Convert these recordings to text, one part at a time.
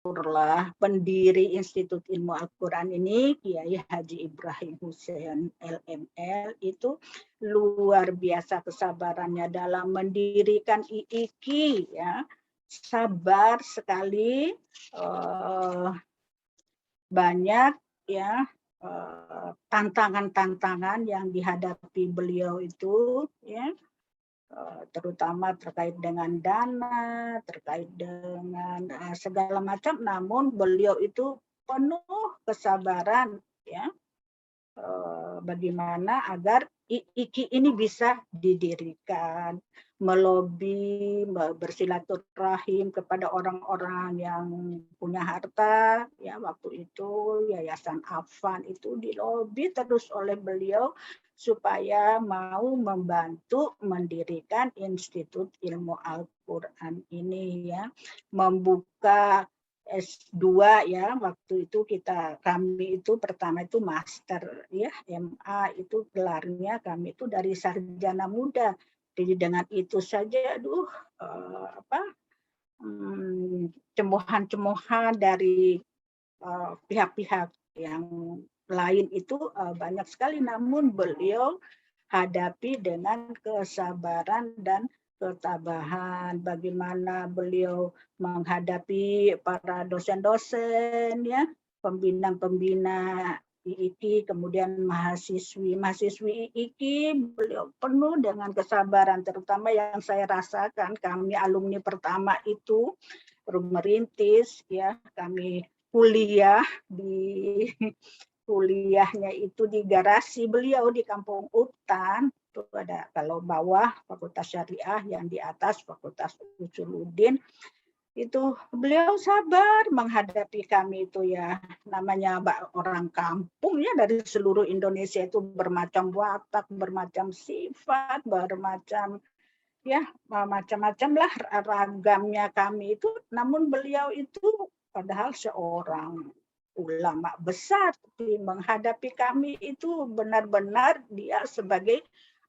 Lah pendiri Institut Ilmu Al-Quran ini, Kiai Haji Ibrahim Hussein LML, itu luar biasa kesabarannya dalam mendirikan IIKI, ya. Sabar sekali, banyak ya tantangan-tantangan yang dihadapi beliau itu, ya. Terutama terkait dengan dana, terkait dengan segala macam, namun beliau itu penuh kesabaran, ya, bagaimana agar IIKI ini bisa didirikan, melobi, bersilaturahim kepada orang-orang yang punya harta, ya, waktu itu Yayasan Afan itu dilobi terus oleh beliau supaya mau membantu mendirikan Institut Ilmu Al-Quran ini, ya, membuka S2, ya, waktu itu kami itu pertama itu master, ya, MA itu gelarnya kami itu dari sarjana muda. Jadi dengan itu saja cemohan-cemohan dari pihak-pihak yang lain itu banyak sekali, namun beliau hadapi dengan kesabaran dan ketabahan. Bagaimana beliau menghadapi para dosen-dosen, ya, pembina-pembina IIKI, kemudian mahasiswi IIKI, beliau penuh dengan kesabaran. Terutama yang saya rasakan, kami alumni pertama itu merintis, ya, kami kuliahnya itu di garasi beliau di Kampung Utan. Itu ada kalau bawah Fakultas Syariah, yang di atas Fakultas Usuluddin. Itu beliau sabar menghadapi kami itu, ya, namanya orang kampung, ya, dari seluruh Indonesia itu bermacam watak, bermacam sifat, bermacam, ya, macam-macam lah ragamnya kami itu, namun beliau itu padahal seorang ulama besar, tapi menghadapi kami itu benar-benar dia sebagai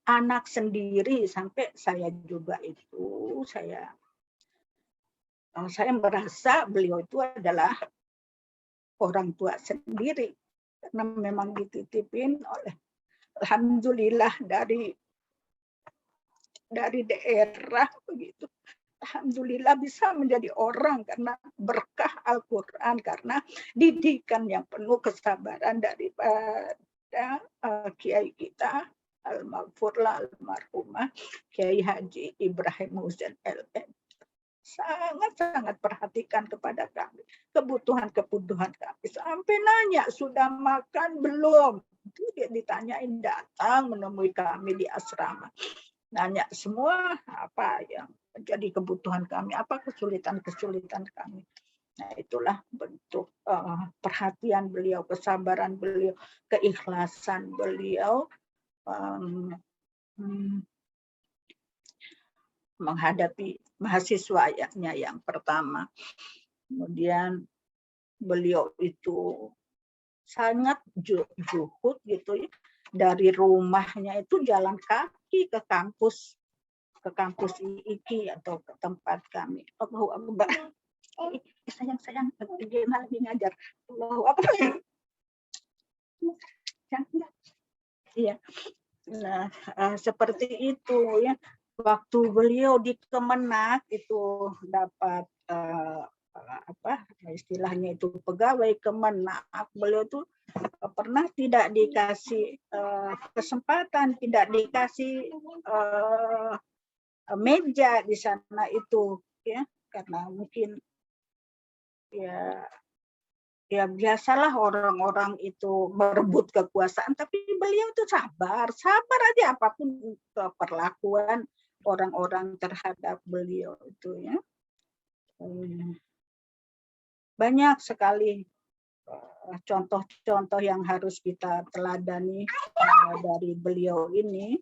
anak sendiri. Sampai saya juga itu, saya merasa beliau itu adalah orang tua sendiri, karena memang dititipin oleh, alhamdulillah, dari daerah begitu. Alhamdulillah bisa menjadi orang karena berkah Al-Quran, karena didikan yang penuh kesabaran daripada kiai kita almarhumah Kiai Haji Ibrahim Hussein LM. Sangat-sangat perhatikan kepada kami, kebutuhan kami, sampai nanya sudah makan belum, itu dia ditanyain, datang menemui kami di asrama, nanya semua apa yang menjadi kebutuhan kami, apa kesulitan kami. Nah, itulah bentuk perhatian beliau, kesabaran beliau, keikhlasan beliau menghadapi mahasiswanya yang pertama. Kemudian beliau itu sangat zuhud gitu, ya. Dari rumahnya itu jalan kaki ke kampus IIKI atau ke tempat kami. Allahu Akbar. Sayang, dia lagi ngajar. Allahu Akbar. Iya. Nah, seperti itu, ya. Waktu beliau di Kemenak itu dapat istilahnya itu pegawai Kemenak, beliau tuh pernah tidak dikasih kesempatan, tidak dikasih meja di sana itu, ya, karena mungkin ya biasalah orang-orang itu berebut kekuasaan, tapi beliau itu sabar aja apapun perlakuan orang-orang terhadap beliau itu, ya. Banyak sekali contoh-contoh yang harus kita teladani dari beliau ini.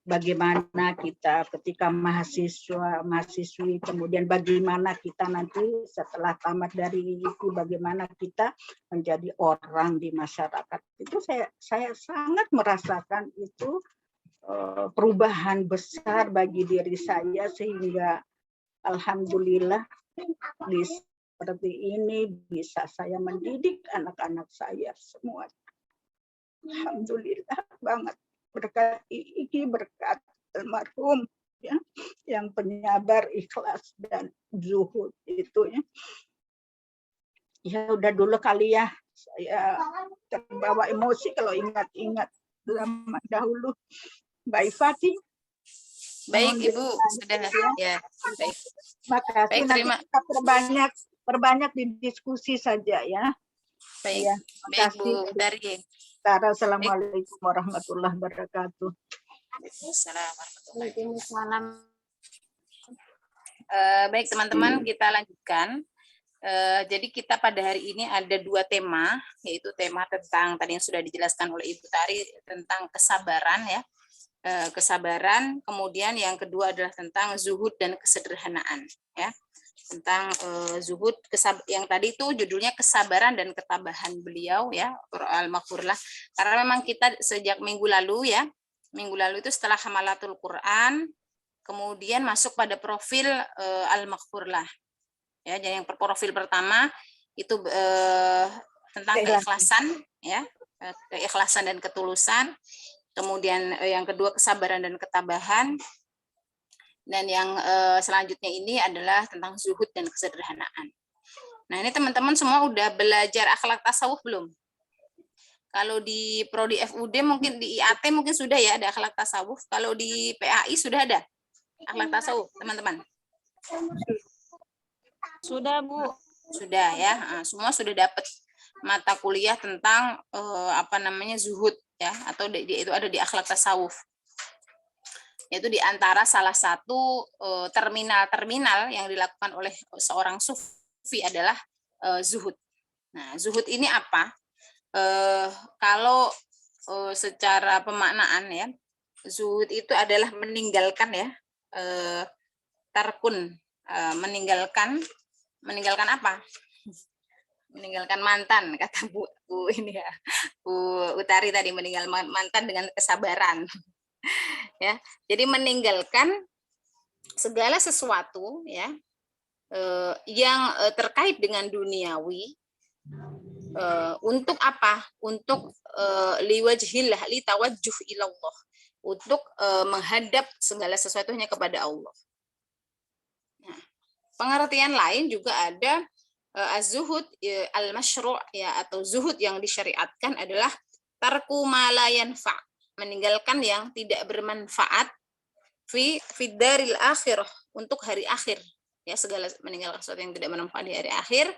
Bagaimana kita ketika mahasiswi, kemudian bagaimana kita nanti setelah tamat dari itu, bagaimana kita menjadi orang di masyarakat. Itu saya sangat merasakan itu perubahan besar bagi diri saya, sehingga Alhamdulillah seperti ini bisa saya mendidik anak-anak saya semua. Alhamdulillah banget, berkat Iki, berkat almarhum ya, yang penyabar, ikhlas dan zuhud itu ya. Ya udah dulu kali ya, saya terbawa emosi kalau ingat-ingat zaman dahulu. Baik Fatih. Baik Ibu, sudah ya. Baik. Makasih. Baik, terima. Nanti kita perbanyak di diskusi saja ya. Baik, ya, baik Bu Dari. Assalamualaikum warahmatullahi wabarakatuh. Waalaikumsalam. Baik teman-teman, kita lanjutkan. Jadi kita pada hari ini ada 2 tema, yaitu tema tentang tadi yang sudah dijelaskan oleh Ibu Tari tentang kesabaran ya, kesabaran. Kemudian yang kedua adalah tentang zuhud dan kesederhanaan ya, tentang zuhud yang tadi itu judulnya kesabaran dan ketabahan beliau ya, Al-Maghfurlah. Karena memang kita sejak minggu lalu itu setelah Hamalatul Quran, kemudian masuk pada profil Al-Maghfurlah. Ya, jadi yang profil pertama itu tentang keikhlasan ya, keikhlasan dan ketulusan. Kemudian yang kedua kesabaran dan ketabahan. Dan yang selanjutnya ini adalah tentang zuhud dan kesederhanaan. Nah, ini teman-teman semua udah belajar akhlak tasawuf belum? Kalau di prodi FUD mungkin di IAT mungkin sudah ya ada akhlak tasawuf. Kalau di PAI sudah ada akhlak tasawuf, teman-teman? Sudah Bu. Sudah ya, semua sudah dapat mata kuliah tentang zuhud ya, atau itu ada di akhlak tasawuf. Yaitu di antara salah satu terminal yang dilakukan oleh seorang sufi adalah zuhud. Nah, zuhud ini apa? Kalau secara pemaknaan ya, zuhud itu adalah meninggalkan ya, tarkun, meninggalkan apa? Meninggalkan mantan, kata Bu ini ya, Bu Utari tadi, meninggal mantan dengan kesabaran. Ya, jadi meninggalkan segala sesuatu ya yang terkait dengan duniawi untuk apa? Untuk liwajhillah, li tawajjuh ilallah, untuk menghadap segala sesuatunya kepada Allah. Nah, pengertian lain juga ada az-zuhud al-masyru' ya, atau zuhud yang disyariatkan adalah tarku ma la yanfa', meninggalkan yang tidak bermanfaat fi daril akhirah, untuk hari akhir ya, segala meninggalkan sesuatu yang tidak bermanfaat di hari akhir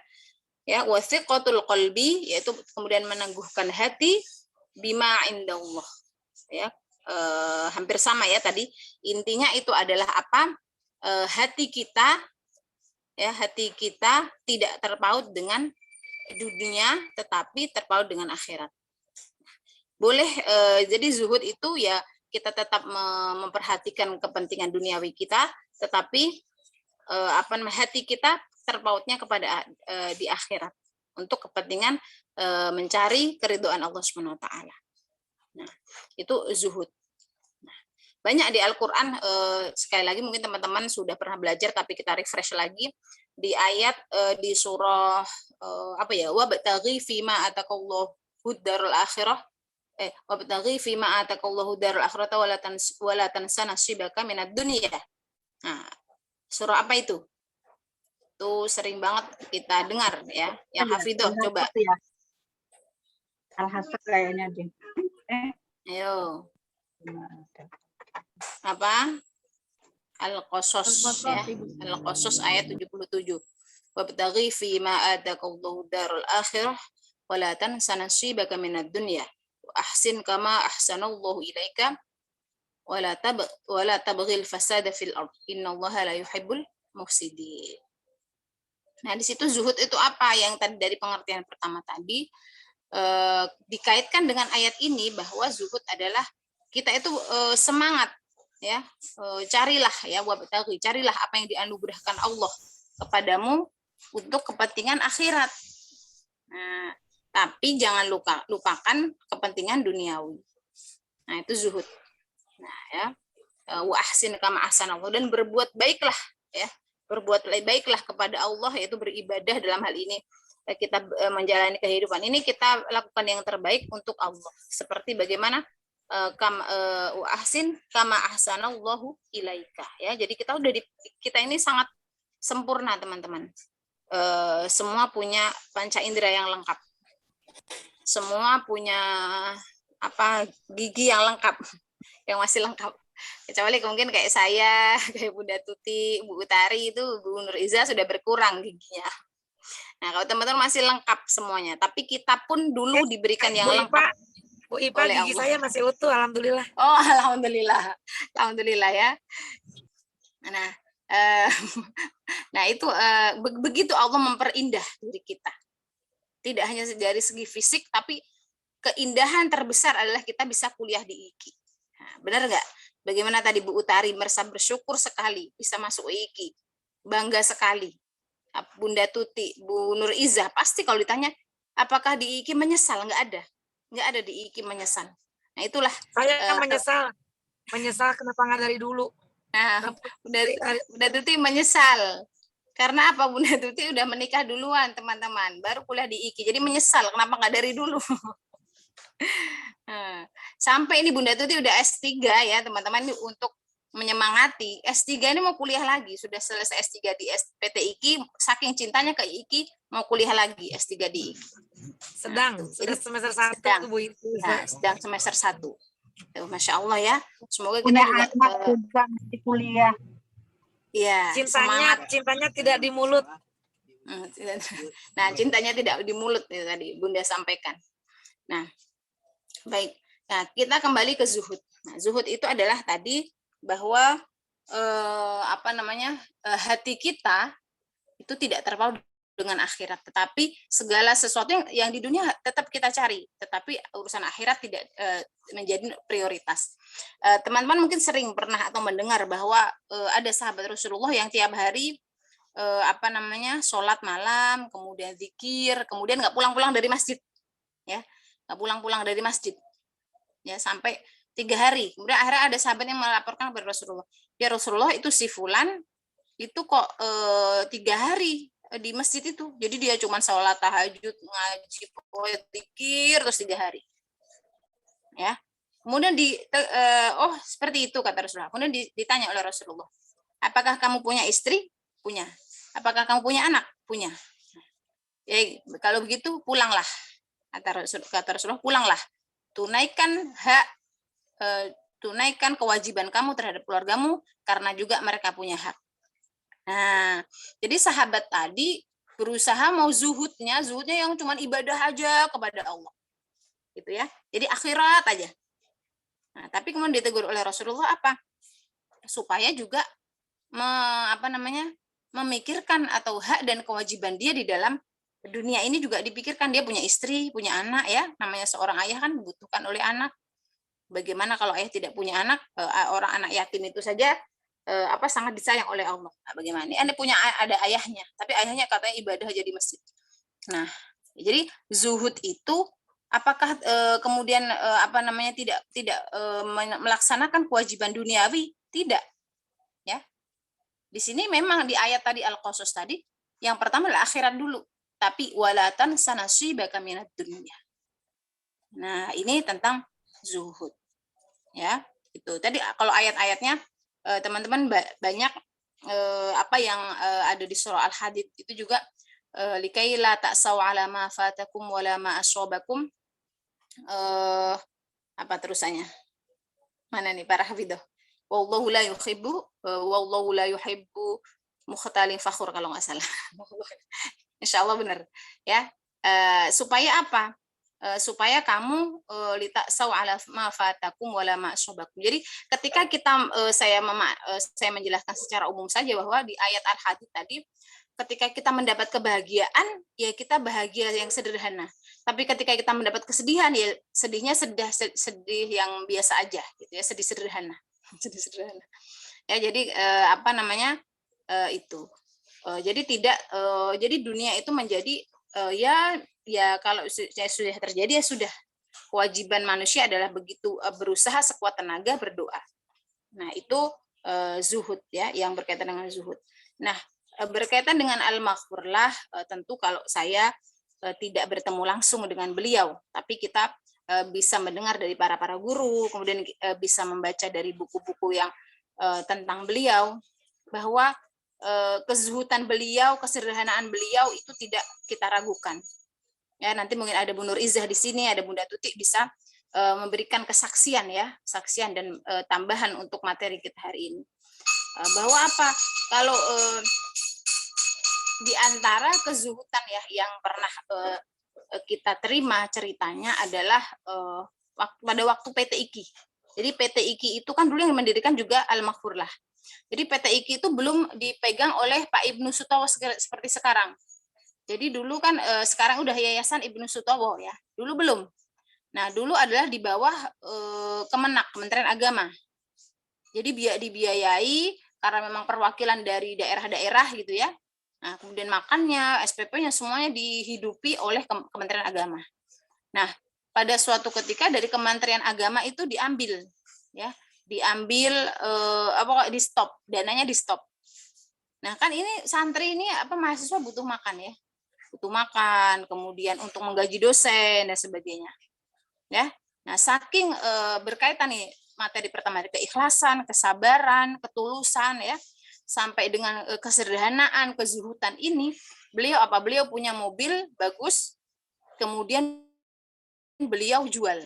ya. Wa thiqatul qalbi, yaitu kemudian meneguhkan hati, bima indallah ya, hampir sama ya tadi, intinya itu adalah apa? Hati kita tidak terpaut dengan dunia, tetapi terpaut dengan akhirat. Boleh jadi zuhud itu ya kita tetap memperhatikan kepentingan duniawi kita, tetapi hati kita terpautnya kepada di akhirat, untuk kepentingan mencari keridhaan Allah Subhanahu wa taala. Nah, itu zuhud. Nah, banyak di Al-Qur'an, sekali lagi mungkin teman-teman sudah pernah belajar, tapi kita refresh lagi di ayat di surah wabtaghi fima atakallahu darul akhirah, wabtaghi fima atakallahu darul akhirata wala tansa nasibaka minad dunya. Nah, surah apa itu? Itu sering banget kita dengar ya. Yang Hafidhah coba. Al-Hasr kayaknya deh. Ayo. Apa? Al-Qasas ya. Al-Qasas ayat 77. Wabtaghi fima atakallahu darul akhirah wala tansa nasibaka minad dunya. Ahsin kama ahsanallahu ilaika wala tabghil fasada fil ard innallaha la yuhibbul mufsidin. Nah, di situ zuhud itu apa? Yang tadi dari pengertian pertama tadi dikaitkan dengan ayat ini, bahwa zuhud adalah kita itu semangat ya, carilah ya, wabtaghi, carilah apa yang dianugerahkan Allah kepadamu untuk kepentingan akhirat. Nah, tapi jangan lupakan kepentingan duniawi. Nah, itu zuhud. Nah, ya, wa ahsin kama ahsanallahu, dan berbuat baiklah ya, berbuat baiklah kepada Allah, yaitu beribadah. Dalam hal ini kita menjalani kehidupan ini, kita lakukan yang terbaik untuk Allah, seperti bagaimana ahsin kama ahsanallahu ilaika, ya. Jadi kita ini sangat sempurna, teman-teman. Semua punya panca indera yang lengkap, semua punya gigi yang lengkap, yang masih lengkap. Kecuali mungkin kayak saya, kayak Bunda Tuti, Bu Utari, itu Bu Nur Iza sudah berkurang giginya. Nah, kalau teman-teman masih lengkap semuanya, tapi kita pun dulu diberikan yang lengkap. Bu Ipa, gigi Allah. Saya masih utuh, alhamdulillah. Oh, alhamdulillah, alhamdulillah ya. Nah itu begitu Allah memperindah diri kita. Tidak hanya dari segi fisik, tapi keindahan terbesar adalah kita bisa kuliah di IKI. Nah, benar nggak? Bagaimana tadi Bu Utari merasa bersyukur sekali bisa masuk IKI, bangga sekali. Bunda Tuti, Bu Nur Iza, pasti kalau ditanya apakah di IKI menyesal, nggak ada di IKI menyesal. Nah itulah. Saya menyesal kenapa nggak dari dulu. Nah, Bunda Tuti menyesal. Karena apa? Bunda Tuti udah menikah duluan, teman-teman, baru kuliah di IKI. Jadi menyesal kenapa nggak dari dulu. Sampai ini Bunda Tuti udah S3 ya, teman-teman, ini untuk menyemangati. S3 ini mau kuliah lagi, sudah selesai S3 di PT IKI, saking cintanya ke IKI mau kuliah lagi S3 di IKI. Sudah semester 1 sedang, Bu itu. Nah, sedang semester 1. Masya Allah ya. Semoga kita juga masih kuliah. Iya, cintanya tidak di mulut. Nah, cintanya tidak di mulut itu tadi Bunda sampaikan. Nah, baik. Nah, kita kembali ke zuhud. Nah, zuhud itu adalah tadi bahwa hati kita itu tidak terpaut dengan akhirat, tetapi segala sesuatu yang di dunia tetap kita cari, tetapi urusan akhirat tidak menjadi prioritas. Teman-teman mungkin sering pernah atau mendengar bahwa ada sahabat Rasulullah yang tiap hari sholat malam, kemudian zikir, kemudian nggak pulang-pulang dari masjid, ya, nggak pulang-pulang dari masjid, ya, sampai 3 hari. Kemudian akhirnya ada sahabat yang melaporkan kepada Rasulullah, ya Rasulullah, itu si fulan itu kok 3 hari di masjid itu, jadi dia cuma sholat tahajud, ngaji, zikir terus 3 hari, ya. Kemudian seperti itu kata Rasulullah. Kemudian ditanya oleh Rasulullah, apakah kamu punya istri? Punya. Apakah kamu punya anak? Punya. Ya, kalau begitu pulanglah, kata Rasulullah, pulanglah, tunaikan kewajiban kamu terhadap keluargamu, karena juga mereka punya hak. Nah, jadi sahabat tadi berusaha mau zuhudnya yang cuma ibadah aja kepada Allah, gitu ya. Jadi akhirat aja. Nah, tapi kemudian ditegur oleh Rasulullah apa? Supaya juga memikirkan atau hak dan kewajiban dia di dalam dunia ini juga dipikirkan. Dia punya istri, punya anak, ya. Namanya seorang ayah kan dibutuhkan oleh anak. Bagaimana kalau ayah tidak punya anak? Orang anak yatim itu saja sangat disayang oleh Allah. Nah, bagaimana? Ini ada ayahnya, tapi ayahnya katanya ibadah aja di masjid. Nah, jadi zuhud itu apakah kemudian tidak melaksanakan kewajiban duniawi? Tidak, ya. Di sini memang di ayat tadi Al-Qasas tadi, yang pertama adalah akhirat dulu, tapi walatan sanasibaka minad dunya. Nah, ini tentang zuhud, ya. Itu tadi kalau ayat-ayatnya teman-teman banyak yang ada di surah Al-Hadid itu juga likai la ta'saw ala ma fatakum wala ma asobakum, terusannya mana nih para hafidah, wallahu la yuhibbu mukhtalin fakhur, kalau nggak salah. Insyaallah benar, ya. Supaya apa? Supaya kamu litaksaw ala ma fatakum wala ma asobakum. Jadi ketika saya menjelaskan secara umum saja bahwa di ayat Al-Hadid tadi, ketika kita mendapat kebahagiaan, ya kita bahagia yang sederhana. Tapi ketika kita mendapat kesedihan, ya sedihnya sedih yang biasa aja, gitu ya, sedih sederhana. Sedih sederhana. Ya, jadi itu. Jadi tidak jadi dunia itu menjadi ya kalau sudah terjadi, ya sudah. Kewajiban manusia adalah begitu berusaha sekuat tenaga berdoa. Nah, itu zuhud, ya, yang berkaitan dengan zuhud. Nah, berkaitan dengan Al-Maghfurlah, tentu kalau saya tidak bertemu langsung dengan beliau, tapi kita bisa mendengar dari para guru, kemudian bisa membaca dari buku-buku yang tentang beliau, bahwa kezuhudan beliau, kesederhanaan beliau itu tidak kita ragukan. Ya, nanti mungkin ada Bu Nur Izzah di sini, ada Bunda Tuti bisa memberikan kesaksian ya, saksian dan tambahan untuk materi kita hari ini. Bahwa apa? Kalau di antara kezuhudan ya yang pernah kita terima ceritanya adalah pada waktu PT IKI. Jadi PT IKI itu kan dulu yang mendirikan juga Al-Maghfurlah. Jadi PT IKI itu belum dipegang oleh Pak Ibnu Sutowo seperti sekarang. Jadi dulu kan sekarang udah Yayasan Ibnu Sutowo ya. Dulu belum. Nah, dulu adalah di bawah Kemenak, Kementerian Agama. Jadi dibiayai karena memang perwakilan dari daerah-daerah gitu ya. Nah, kemudian makannya, SPP-nya semuanya dihidupi oleh Kementerian Agama. Nah, pada suatu ketika dari Kementerian Agama itu diambil ya, di stop, dananya di stop. Nah, kan ini santri ini mahasiswa butuh makan ya. Butuh makan, kemudian untuk menggaji dosen dan sebagainya. Ya. Nah, saking berkaitan nih materi pertama, keikhlasan, kesabaran, ketulusan ya, sampai dengan kesederhanaan, kezuhudan ini, beliau punya mobil bagus, kemudian beliau jual.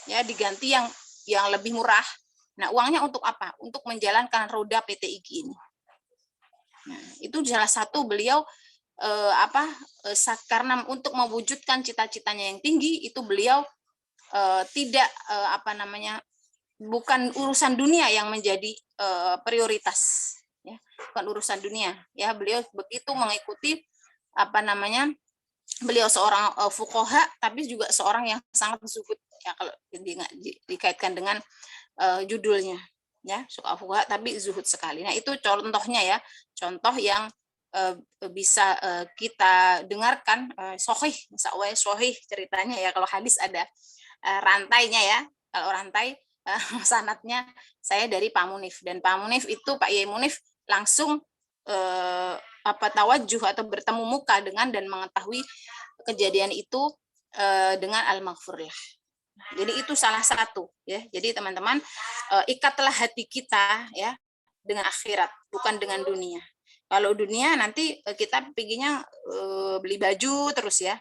Ya, diganti yang lebih murah. Nah, uangnya untuk apa? Untuk menjalankan roda PT IKI ini. Nah, itu salah satu beliau karena untuk mewujudkan cita-citanya yang tinggi itu beliau tidak bukan urusan dunia yang menjadi prioritas ya, bukan urusan dunia ya, beliau begitu mengikuti beliau seorang fuqaha tapi juga seorang yang sangat zuhud ya, kalau dikaitkan dengan judulnya ya, fuqaha tapi zuhud sekali. Nah, itu contohnya ya, contoh yang bisa kita dengarkan sahih, sahih ceritanya ya. Kalau hadis ada rantainya ya, kalau rantai sanadnya saya dari Pak Munif, dan Pak Munif itu Pak Yai Munif langsung tawajuh atau bertemu muka dengan dan mengetahui kejadian itu dengan Al-Maghfurlah. Jadi itu salah satu ya. Jadi teman-teman, ikatlah hati kita ya dengan akhirat, bukan dengan dunia. Kalau dunia nanti kita pinginnya beli baju terus ya.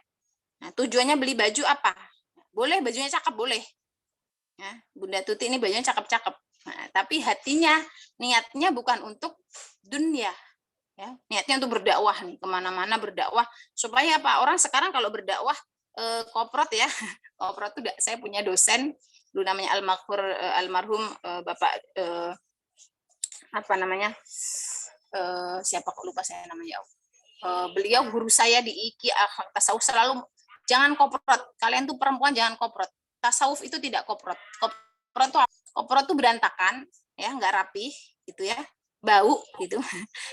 Nah, tujuannya beli baju apa? Boleh bajunya cakep, boleh. Ya, Bunda Tuti ini bajunya cakep-cakep. Nah, tapi hatinya, niatnya bukan untuk dunia. Ya, niatnya untuk berdakwah nih, kemana-mana berdakwah. Supaya apa? Orang sekarang kalau berdakwah koprot ya. Koprot itu saya punya dosen, dulu namanya almarhum Bapak siapa kok lupa saya namanya. Beliau guru saya di IKI tasawuf selalu jangan koprot. Kalian tuh perempuan jangan koprot. Tasawuf itu tidak koprot. Koprot tuh berantakan, ya nggak rapi, gitu ya, bau gitu.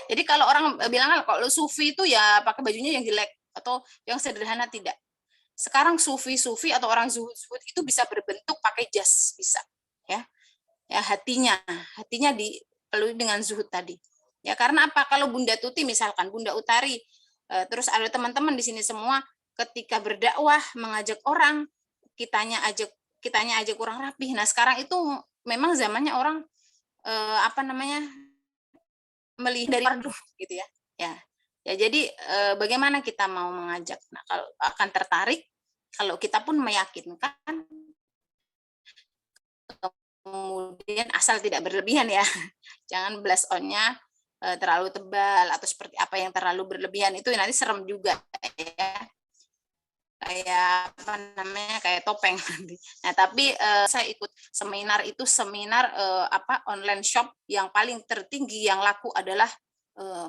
Jadi kalau orang bilang kalau sufi itu ya pakai bajunya yang jelek atau yang sederhana, tidak. Sekarang sufi atau orang zuhud itu bisa berbentuk pakai jas, bisa, ya. Ya hatinya dipenuhi dengan zuhud tadi. Ya karena apa? Kalau Bunda Tuti misalkan, Bunda Utari, terus ada teman-teman di sini semua, ketika berdakwah mengajak orang, kitanya ajak kurang rapih. Nah sekarang itu memang zamannya orang melihat dari fardu gitu ya. Ya jadi bagaimana kita mau mengajak? Nah kalau akan tertarik, kalau kita pun meyakinkan, kemudian asal tidak berlebihan ya, jangan blast on-nya terlalu tebal atau seperti apa yang terlalu berlebihan, itu nanti serem juga ya, kayak topeng nanti. Nah tapi saya ikut seminar itu, seminar online shop yang paling tertinggi yang laku adalah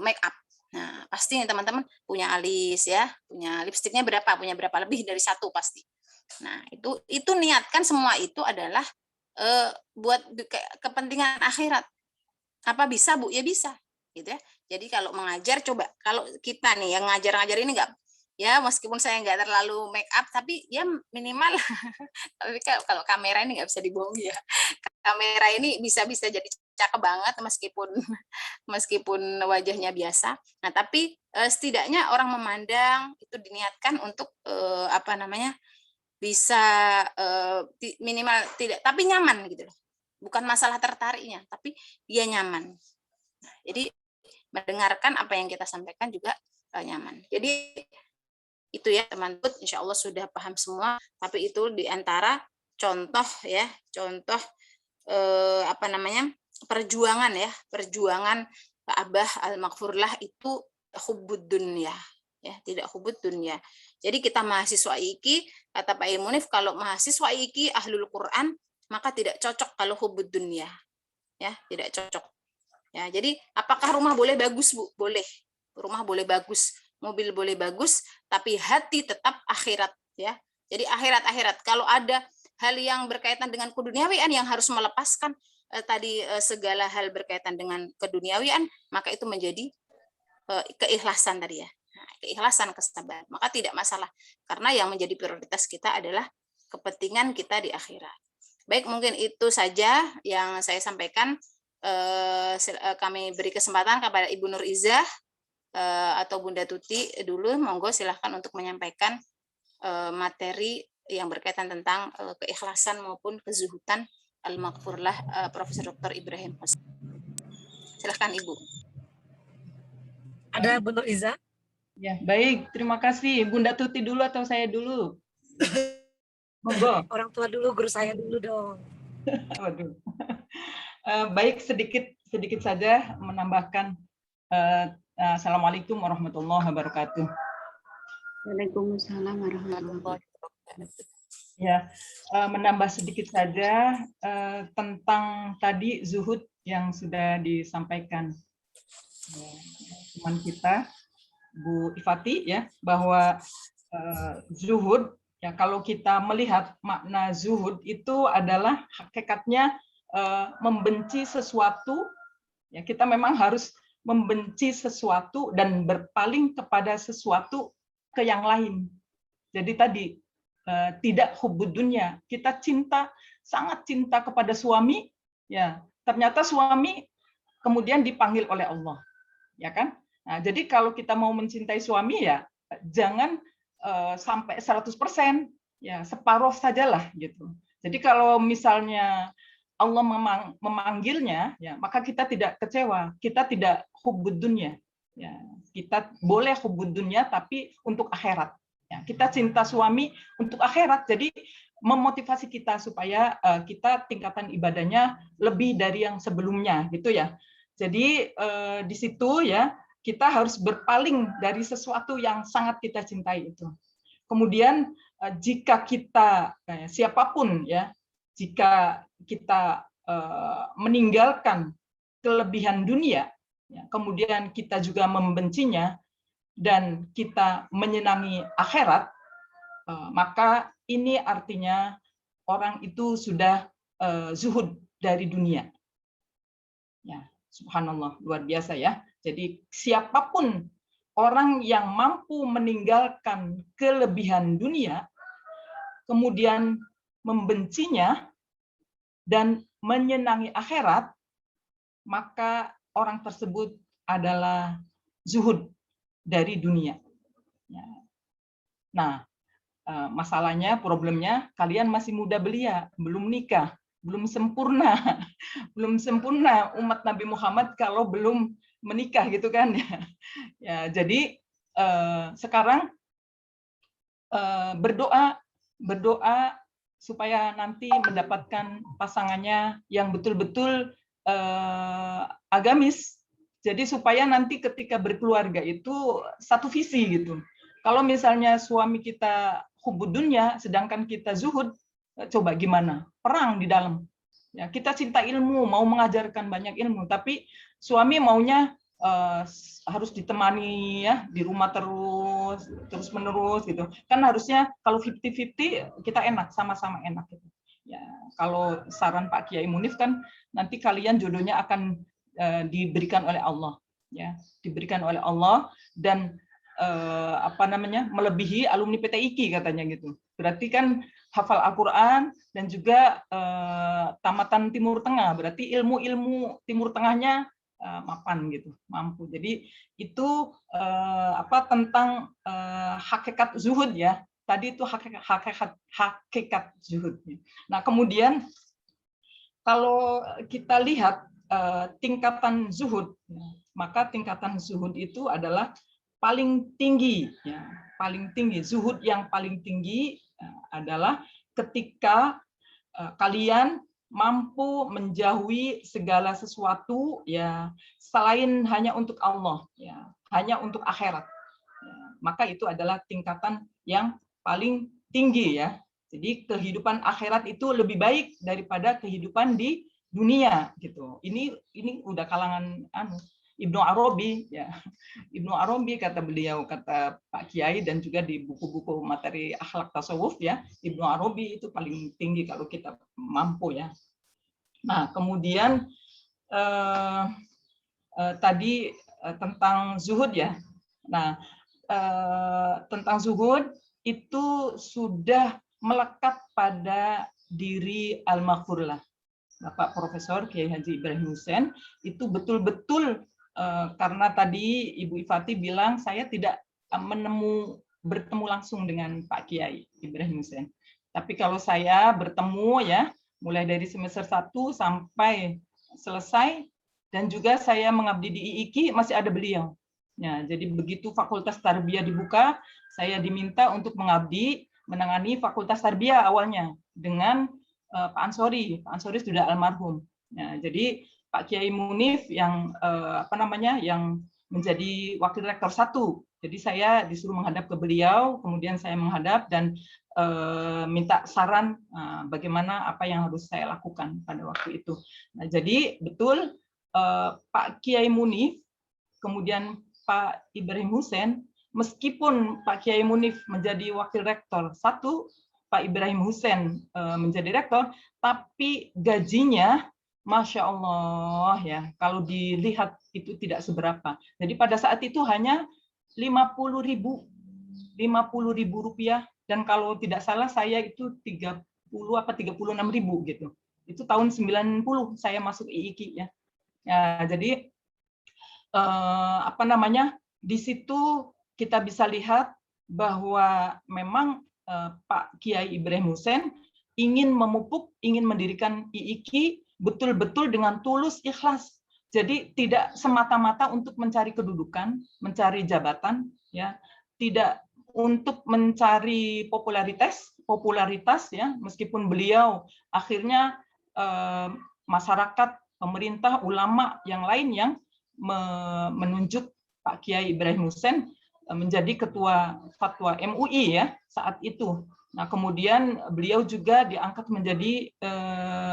make up. Nah pasti teman-teman punya alis ya, punya lipstiknya punya berapa lebih dari satu pasti. Nah itu niatkan semua itu adalah buat kepentingan akhirat. Apa bisa Bu? Ya bisa, gitu ya. Jadi kalau mengajar, coba kalau kita nih yang ngajar ini ya meskipun saya nggak terlalu make up, tapi ya minimal. Tapi kalau kamera ini nggak bisa dibohongi ya. Kamera ini bisa jadi cakep banget meskipun meskipun wajahnya biasa. Nah, tapi setidaknya orang memandang itu diniatkan untuk apa namanya, bisa minimal tidak, tapi nyaman gitu loh. Bukan masalah tertariknya, tapi dia nyaman. Nah, jadi mendengarkan apa yang kita sampaikan juga nyaman. Jadi itu ya teman-teman, insya Allah sudah paham semua. Tapi itu diantara contoh ya, contoh apa namanya, perjuangan ya, perjuangan Pak Abah Al-Maghfurlah itu hubbud dunya ya, tidak hubud dunya. Jadi kita mahasiswa IKI, kata Pak Ilmunif, kalau mahasiswa IKI ahlul Quran, maka tidak cocok kalau hubud dunya. Ya, tidak cocok. Ya, jadi apakah rumah boleh bagus, Bu? Boleh. Rumah boleh bagus, mobil boleh bagus, tapi hati tetap akhirat ya. Jadi akhirat. Kalau ada hal yang berkaitan dengan keduniawian yang harus melepaskan segala hal berkaitan dengan keduniawian, maka itu menjadi keikhlasan tadi ya. Nah, keikhlasan, kesabaran. Maka tidak masalah. Karena yang menjadi prioritas kita adalah kepentingan kita di akhirat. Baik, mungkin itu saja yang saya sampaikan. Kami beri kesempatan kepada Ibu Nur Izzah atau Bunda Tuti dulu. Monggo silahkan untuk menyampaikan materi yang berkaitan tentang keikhlasan maupun kezuhudan Al-Maghfurlah Profesor Dr. Ibrahim Hussein. Silahkan Ibu. Ada Bu Nur Izzah? Ya, baik. Terima kasih. Bunda Tuti dulu atau saya dulu? Monggo. Orang tua dulu, guru saya dulu dong. Waduh. Baik, sedikit saja menambahkan. Assalamualaikum warahmatullahi wabarakatuh. Waalaikumsalam warahmatullahi wabarakatuh. Ya, menambah sedikit saja tentang tadi zuhud yang sudah disampaikan teman kita Bu Ifati ya, bahwa zuhud ya, kalau kita melihat makna zuhud itu adalah hakikatnya membenci sesuatu ya, kita memang harus membenci sesuatu dan berpaling kepada sesuatu ke yang lain. Jadi tadi tidak hubbud dunya, kita sangat cinta kepada suami ya, ternyata suami kemudian dipanggil oleh Allah ya kan. Nah, jadi kalau kita mau mencintai suami ya jangan sampai 100% ya, separuh sajalah gitu. Jadi kalau misalnya Allah memanggilnya ya, maka kita tidak kecewa, kita tidak hubbud dunya ya. Kita boleh hubbud dunya tapi untuk akhirat ya. Kita cinta suami untuk akhirat, jadi memotivasi kita supaya kita tingkatan ibadahnya lebih dari yang sebelumnya gitu ya. Jadi di situ ya kita harus berpaling dari sesuatu yang sangat kita cintai itu. Kemudian jika kita siapapun ya, jika kita meninggalkan kelebihan dunia, ya, kemudian kita juga membencinya dan kita menyenangi akhirat, maka ini artinya orang itu sudah zuhud dari dunia. Ya, subhanallah, luar biasa ya. Jadi siapapun orang yang mampu meninggalkan kelebihan dunia, kemudian membencinya dan menyenangi akhirat, maka orang tersebut adalah zuhud dari dunia. Nah, masalahnya, problemnya, kalian masih muda belia, belum nikah, belum sempurna, belum sempurna umat Nabi Muhammad kalau belum menikah gitu kan ya. Ya, jadi sekarang berdoa supaya nanti mendapatkan pasangannya yang betul-betul agamis. Jadi supaya nanti ketika berkeluarga itu satu visi gitu. Kalau misalnya suami kita hubbud dunya, sedangkan kita zuhud, coba gimana? Perang di dalam. Ya, kita cinta ilmu, mau mengajarkan banyak ilmu, tapi suami maunya harus ditemani ya di rumah terus menerus gitu. Kan harusnya kalau 50-50 kita enak, sama-sama enak gitu. Ya, kalau saran Pak Kiai Munif kan nanti kalian jodohnya akan diberikan oleh Allah ya, diberikan oleh Allah, dan melebihi alumni PTIQ katanya gitu. Berarti kan hafal Al-Quran dan juga tamatan Timur Tengah, berarti ilmu-ilmu Timur Tengahnya mapan gitu, mampu. Jadi itu tentang hakikat zuhud ya. Tadi itu hakikat zuhud. Nah, kemudian kalau kita lihat tingkatan zuhud, maka tingkatan zuhud itu adalah paling tinggi, ya, paling tinggi. Zuhud yang paling tinggi adalah ketika kalian mampu menjauhi segala sesuatu ya selain hanya untuk Allah, ya, hanya untuk akhirat. Ya, maka itu adalah tingkatan yang paling tinggi ya. Jadi kehidupan akhirat itu lebih baik daripada kehidupan di dunia gitu. Ini udah kalangan Ibnu Arabi ya. Ibnu Arabi kata beliau, kata Pak Kiai dan juga di buku-buku materi akhlak tasawuf ya, Ibnu Arabi itu paling tinggi kalau kita mampu ya. Nah, kemudian tadi tentang zuhud ya. Nah, tentang zuhud itu sudah melekat pada diri almarhumlah Bapak Profesor Kiai Haji Ibrahim Hussein itu betul-betul karena tadi Ibu Ifati bilang saya tidak bertemu langsung dengan Pak Kiai Ibrahim Hussein. Tapi kalau saya bertemu ya mulai dari semester 1 sampai selesai dan juga saya mengabdi di IIKI masih ada beliau. Ya, jadi begitu Fakultas Tarbiyah dibuka, saya diminta untuk mengabdi menangani Fakultas Tarbiyah awalnya dengan Pak Ansori. Pak Ansori sudah almarhum. Ya, jadi Pak Kiai Munif yang yang menjadi wakil rektor 1. Jadi saya disuruh menghadap ke beliau, kemudian saya menghadap dan minta saran bagaimana apa yang harus saya lakukan pada waktu itu. Nah, jadi betul Pak Kiai Munif, kemudian Pak Ibrahim Hussein, meskipun Pak Kiai Munif menjadi wakil rektor 1, Pak Ibrahim Hussein menjadi rektor, tapi gajinya Masya Allah ya, kalau dilihat itu tidak seberapa. Jadi pada saat itu hanya 50.000 rupiah, dan kalau tidak salah saya itu 30 apa 36.000 gitu. Itu tahun 90 saya masuk IIKI ya. Ya, jadi di situ kita bisa lihat bahwa memang Pak Kiai Ibrahim Hussein ingin memupuk, ingin mendirikan IIKI betul-betul dengan tulus ikhlas. Jadi tidak semata-mata untuk mencari kedudukan, mencari jabatan, ya, tidak untuk mencari popularitas ya, meskipun beliau akhirnya masyarakat, pemerintah, ulama yang lain yang menunjuk Pak Kiai Ibrahim Hussein menjadi ketua fatwa MUI ya saat itu. Nah, kemudian beliau juga diangkat menjadi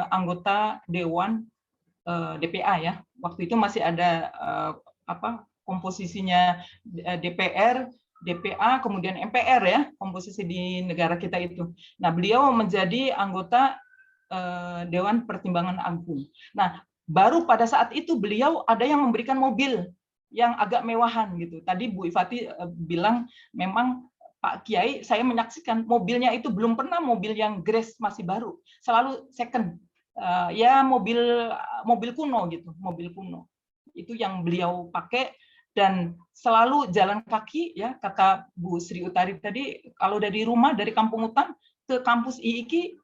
anggota Dewan DPA ya. Waktu itu masih ada komposisinya DPR, DPA, kemudian MPR ya, komposisi di negara kita itu. Nah, beliau menjadi anggota Dewan Pertimbangan Agung. Nah, baru pada saat itu beliau ada yang memberikan mobil yang agak mewahan gitu. Tadi Bu Ifati bilang memang Pak Kiai, saya menyaksikan mobilnya itu belum pernah mobil yang Grace masih baru, selalu second. Ya mobil kuno gitu, mobil kuno. Itu yang beliau pakai dan selalu jalan kaki ya, kata Bu Sri Utari tadi, kalau dari rumah dari Kampung Utan ke kampus IIKI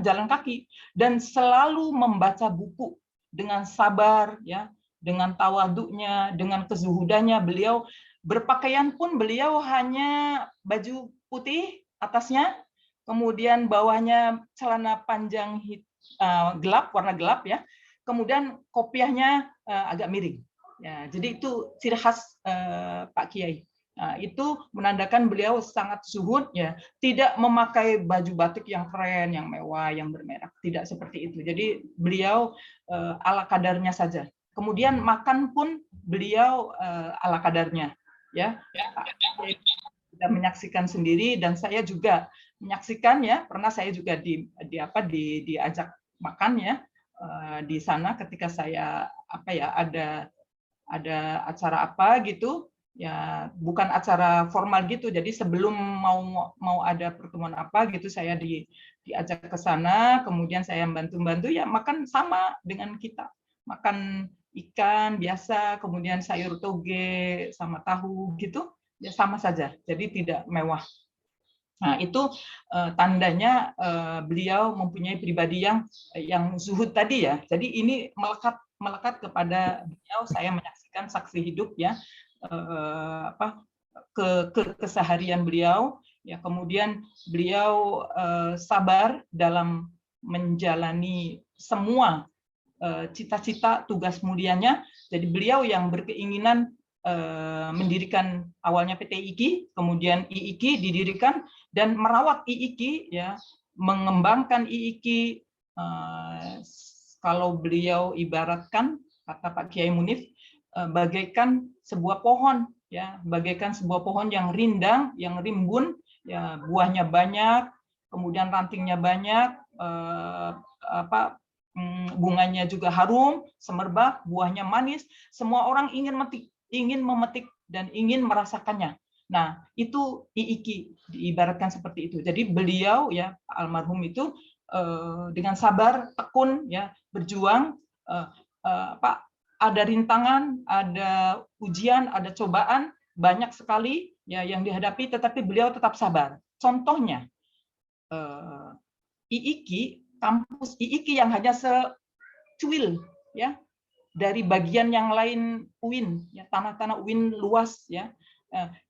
jalan kaki, dan selalu membaca buku dengan sabar ya, dengan tawaduknya, dengan kezuhudannya. Beliau berpakaian pun beliau hanya baju putih atasnya, kemudian bawahnya celana panjang gelap, warna gelap ya, kemudian kopiahnya agak miring ya. Jadi itu ciri khas Pak Kiai. Nah, itu menandakan beliau sangat zuhud ya, tidak memakai baju batik yang keren, yang mewah, yang bermerek, tidak seperti itu. Jadi beliau ala kadarnya saja. Kemudian makan pun beliau ala kadarnya ya. Kita menyaksikan sendiri dan saya juga menyaksikan ya, pernah saya juga diajak makan ya di sana ketika saya ada acara apa gitu. ya bukan acara formal gitu. Jadi sebelum mau ada pertemuan apa gitu, saya diajak ke sana, kemudian saya bantu ya makan sama dengan kita, makan ikan biasa, kemudian sayur toge sama tahu gitu, ya sama saja. Jadi tidak mewah. Nah, itu tandanya beliau mempunyai pribadi yang zuhud tadi ya. Jadi ini melekat kepada beliau. Saya menyaksikan saksi hidup ya, keseharian beliau. Ya, kemudian beliau sabar dalam menjalani semua cita-cita tugas mulianya. Jadi beliau yang berkeinginan mendirikan awalnya PT IIKI, kemudian IIKI didirikan dan merawat IIKI, ya, mengembangkan IIKI. Kalau beliau ibaratkan, kata Pak Kiai Munif, bagaikan sebuah pohon, ya, bagaikan sebuah pohon yang rindang, yang rimbun, ya, buahnya banyak, kemudian rantingnya banyak, bunganya juga harum, semerbak, buahnya manis. Semua orang ingin memetik dan ingin merasakannya. Nah, itu IIKI diibaratkan seperti itu. Jadi beliau, ya, almarhum itu dengan sabar, tekun, ya, berjuang. Ada rintangan, ada ujian, ada cobaan banyak sekali ya yang dihadapi, tetapi beliau tetap sabar. Contohnya IIKI, kampus IIKI yang hanya secuil ya dari bagian yang lain UIN, ya, tanah-tanah UIN luas ya,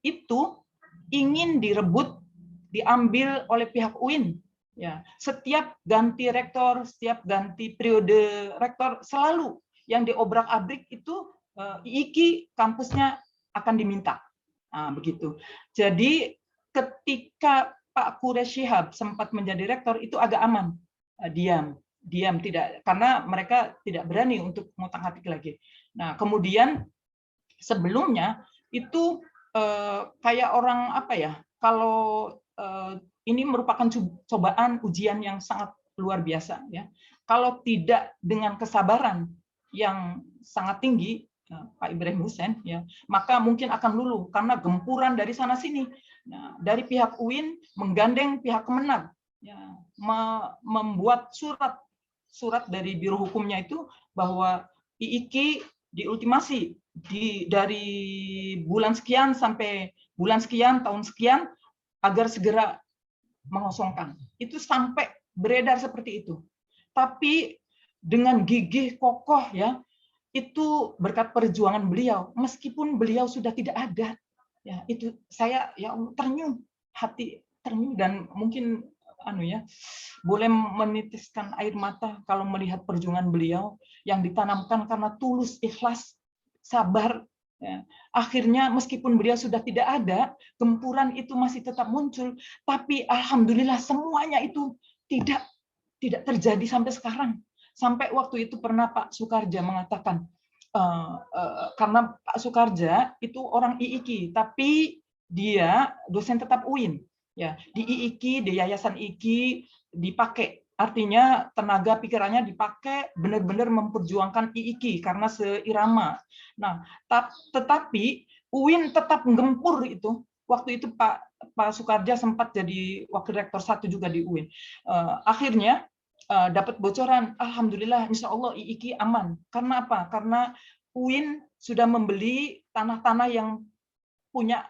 itu ingin direbut, diambil oleh pihak UIN. Ya, setiap ganti rektor, setiap ganti periode rektor, selalu yang diobrak-abrik itu IIKI kampusnya akan diminta. Nah, begitu. Jadi ketika Pak Quraish Shihab sempat menjadi rektor itu agak aman, diam tidak, karena mereka tidak berani untuk ngotak-ngatik lagi. Nah, kemudian sebelumnya itu kayak orang apa ya? Kalau ini merupakan cobaan, ujian yang sangat luar biasa ya. Kalau tidak dengan kesabaran yang sangat tinggi, Pak Ibrahim Hussein ya, maka mungkin akan luluh karena gempuran dari sana sini. Nah, dari pihak UIN menggandeng pihak Kemenag ya, membuat surat dari Biro Hukumnya itu bahwa IIKI diultimasi dari bulan sekian sampai bulan sekian, tahun sekian, agar segera mengosongkan. Itu sampai beredar seperti itu. Tapi dengan gigih kokoh ya, itu berkat perjuangan beliau, meskipun beliau sudah tidak ada. Ya, itu saya ya ternyuh, hati ternyuh, dan mungkin boleh menitiskan air mata kalau melihat perjuangan beliau yang ditanamkan karena tulus, ikhlas, sabar. Ya. Akhirnya meskipun beliau sudah tidak ada, gempuran itu masih tetap muncul, tapi alhamdulillah semuanya itu tidak terjadi sampai sekarang. Sampai waktu itu pernah Pak Soekardja mengatakan, karena Pak Soekardja itu orang IIKI, tapi dia dosen tetap UIN. Ya, di IIKI, di Yayasan IIKI dipakai. Artinya tenaga pikirannya dipakai benar-benar memperjuangkan IIKI karena seirama. Nah, tetapi UIN tetap menggempur itu. Waktu itu Pak Soekardja sempat jadi wakil rektor 1 juga di UIN. Akhirnya dapat bocoran, alhamdulillah, insya Allah IIKI aman. Karena apa? Karena UIN sudah membeli tanah-tanah yang punya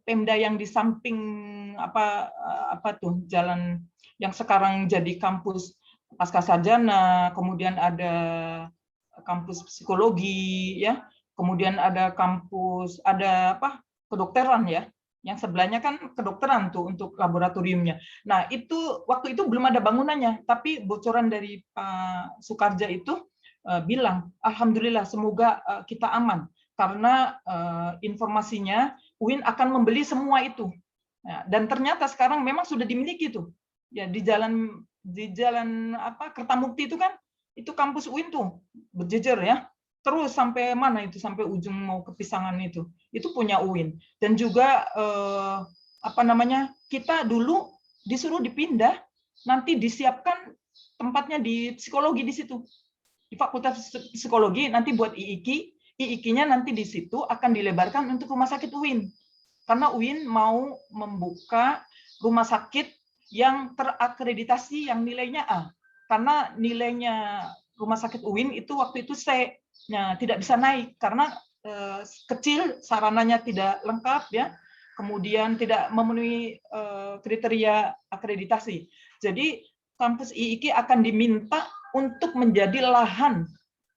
Pemda yang di samping apa tuh jalan yang sekarang jadi kampus Pascasarjana, kemudian ada kampus psikologi ya, kemudian ada kampus kedokteran ya, yang sebelahnya kan kedokteran tuh untuk laboratoriumnya. Nah, itu waktu itu belum ada bangunannya, tapi bocoran dari Pak Soekardja itu bilang, alhamdulillah semoga kita aman karena informasinya UIN akan membeli semua itu. Nah, dan ternyata sekarang memang sudah dimiliki tuh. Ya, di jalan Kertamukti itu kan, itu kampus UIN tuh berjejer ya. Terus sampai mana itu, sampai ujung mau ke Pisangan itu punya UIN. Dan juga kita dulu disuruh dipindah, nanti disiapkan tempatnya di psikologi di situ, di Fakultas Psikologi, nanti buat IIKI IIK-nya nanti di situ akan dilebarkan untuk rumah sakit UIN. Karena UIN mau membuka rumah sakit yang terakreditasi yang nilainya A. Karena nilainya rumah sakit UIN itu waktu itu C, tidak bisa naik karena kecil, sarananya tidak lengkap ya. Kemudian tidak memenuhi kriteria akreditasi. Jadi kampus IIK akan diminta untuk menjadi lahan.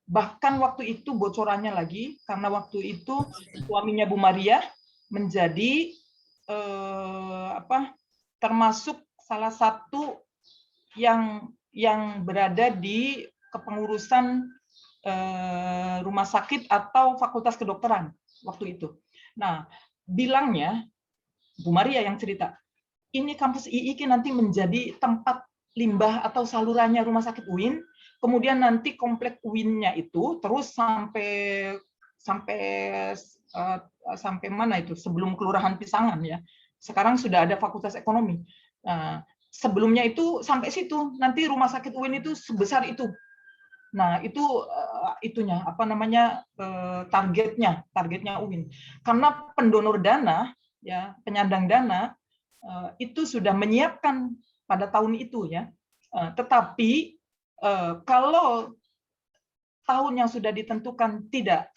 Bahkan waktu itu bocorannya lagi, karena waktu itu suaminya Bu Maria menjadi termasuk salah satu yang berada di kepengurusan rumah sakit atau fakultas kedokteran waktu itu. Nah, bilangnya Bu Maria yang cerita, ini kampus IIK nanti menjadi tempat limbah atau salurannya rumah sakit UIN, kemudian nanti komplek UIN-nya itu terus sampai mana itu, sebelum Kelurahan Pisangan ya. Sekarang sudah ada Fakultas Ekonomi. Nah, sebelumnya itu sampai situ, nanti rumah sakit UIN itu sebesar itu. Nah, itu itunya targetnya UIN. Karena pendonor dana ya, penyandang dana itu sudah menyiapkan pada tahun itu ya. Tetapi kalau tahun yang sudah ditentukan tidak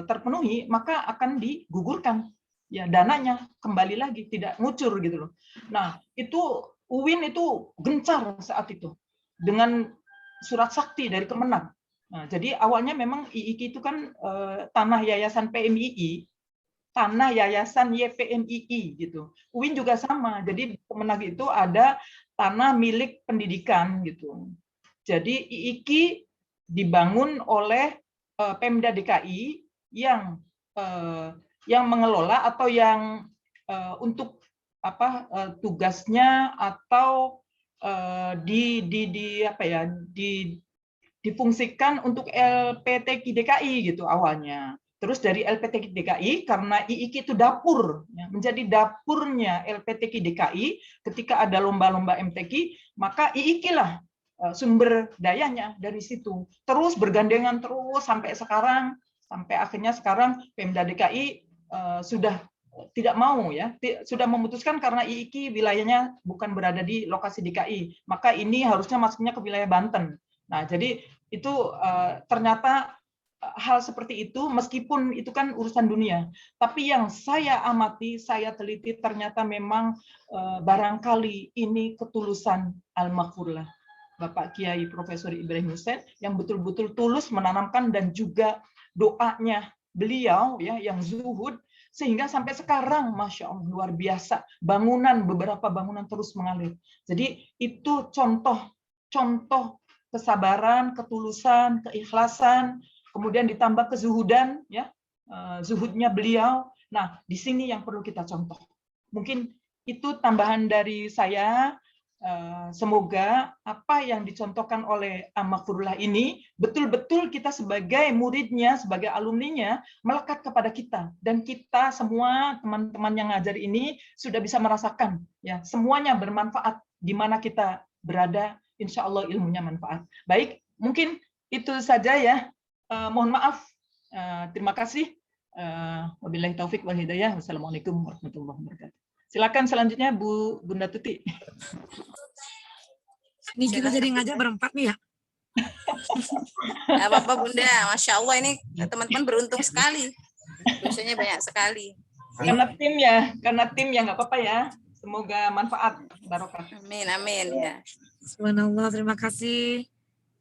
terpenuhi, maka akan digugurkan ya, dananya kembali lagi, tidak ngucur gitu loh. Nah, itu UIN itu gencar saat itu dengan surat sakti dari Kemenang. Nah, jadi awalnya memang IIK itu kan tanah yayasan PMII, tanah yayasan YPMII gitu. UIN juga sama. Jadi Kemenang itu ada tanah milik pendidikan gitu. Jadi IIK dibangun oleh Pemda DKI yang mengelola atau yang untuk tugasnya atau difungsikan untuk LPTK DKI gitu awalnya. Terus dari LPTK DKI, karena IIK itu dapur, menjadi dapurnya LPTK DKI, ketika ada lomba-lomba MTQ, maka IIK lah sumber dayanya dari situ. Terus bergandengan terus sampai sekarang, sampai akhirnya sekarang Pemda DKI sudah tidak mau ya, sudah memutuskan karena IIK wilayahnya bukan berada di lokasi DKI, maka ini harusnya masuknya ke wilayah Banten. Nah, jadi itu ternyata hal seperti itu, meskipun itu kan urusan dunia, tapi yang saya amati, saya teliti, ternyata memang barangkali ini ketulusan Al-Maghfurlah Bapak Kiai Profesor Ibrahim Hussein yang betul-betul tulus menanamkan, dan juga doanya beliau ya yang zuhud, sehingga sampai sekarang Masya Allah luar biasa, beberapa bangunan terus mengalir. Jadi itu contoh kesabaran, ketulusan, keikhlasan, kemudian ditambah kezuhudan, ya, zuhudnya beliau. Nah, di sini yang perlu kita contoh. Mungkin itu tambahan dari saya. Semoga apa yang dicontohkan oleh Al-Maghfurlah ini betul-betul kita sebagai muridnya, sebagai alumninya melekat kepada kita, dan kita semua teman-teman yang ngajar ini sudah bisa merasakan ya, semuanya bermanfaat di mana kita berada. Insya Allah ilmunya manfaat. Baik, mungkin itu saja ya. Mohon maaf. Terima kasih. Wabillahi taufik wal hidayah. Wassalamualaikum warahmatullahi wabarakatuh. Silakan selanjutnya Bunda Tuti. Ini kita jadi ngajak berempat nih ya. Nggak apa-apa Bunda, Masya Allah ini teman-teman beruntung sekali. Dosanya banyak sekali. Karena tim ya nggak apa-apa ya. Semoga manfaat, barokah. Amin, amin ya. Subhanallah, terima kasih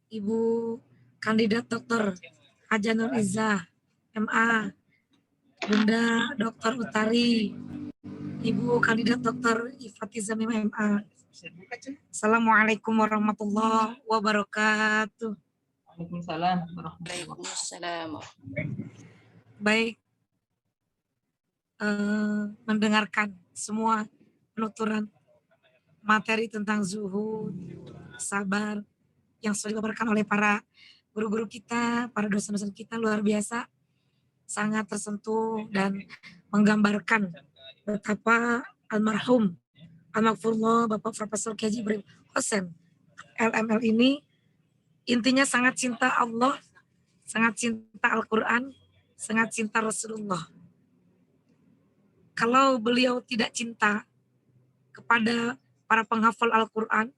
Ibu Kandidat Dokter Haja Nur Izzah, MA, Bunda Dr. Utari, Ibu Kandidat Dokter Ifatiza MA. Assalamualaikum warahmatullahi wabarakatuh. Waalaikumsalam. Waalaikumsalam. Baik, mendengarkan semua penuturan materi tentang zuhud, sabar yang sudah dipaparkan oleh para guru-guru kita, para dosen-dosen kita, luar biasa, sangat tersentuh dan menggambarkan betapa almarhum Al-Maghfurlah Bapak Profesor Kiai Ibrahim Hussein LML ini intinya sangat cinta Allah, sangat cinta Al-Quran, sangat cinta Rasulullah. Kalau beliau tidak cinta kepada para penghafal Al-Quran,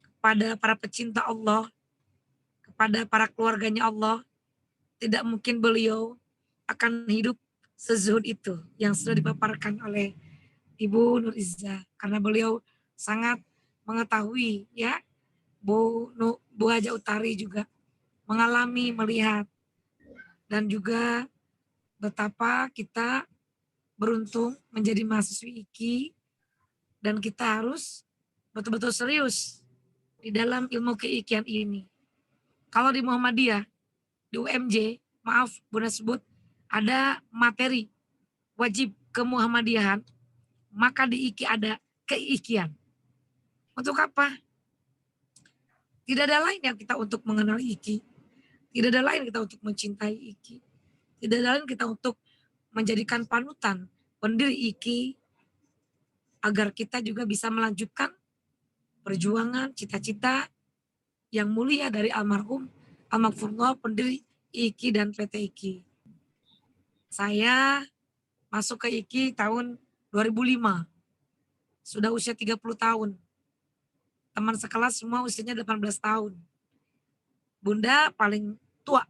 kepada para pecinta Allah, kepada para keluarganya Allah, tidak mungkin beliau akan hidup sezuhud itu yang sudah dipaparkan oleh Ibu Nur Izzah. Karena beliau sangat mengetahui, ya, Bu Haja Utari juga mengalami, melihat, dan juga betapa kita beruntung menjadi mahasiswi IKI dan kita harus betul-betul serius di dalam ilmu keikian ini. Kalau di Muhammadiyah, di UMJ, maaf Bunda sebut, ada materi wajib kemuhammadiyahan, maka di IKI ada keikian. Untuk apa? Tidak ada lain yang kita untuk mengenal IKI. Tidak ada lain kita untuk mencintai IKI. Tidak ada lain kita untuk menjadikan panutan pendiri IKI agar kita juga bisa melanjutkan perjuangan cita-cita yang mulia dari almarhum Al-Maghfurullah pendiri IKI dan PT IKI. Saya masuk ke IKI tahun 2005. Sudah usia 30 tahun. Teman sekelas semua usianya 18 tahun. Bunda paling tua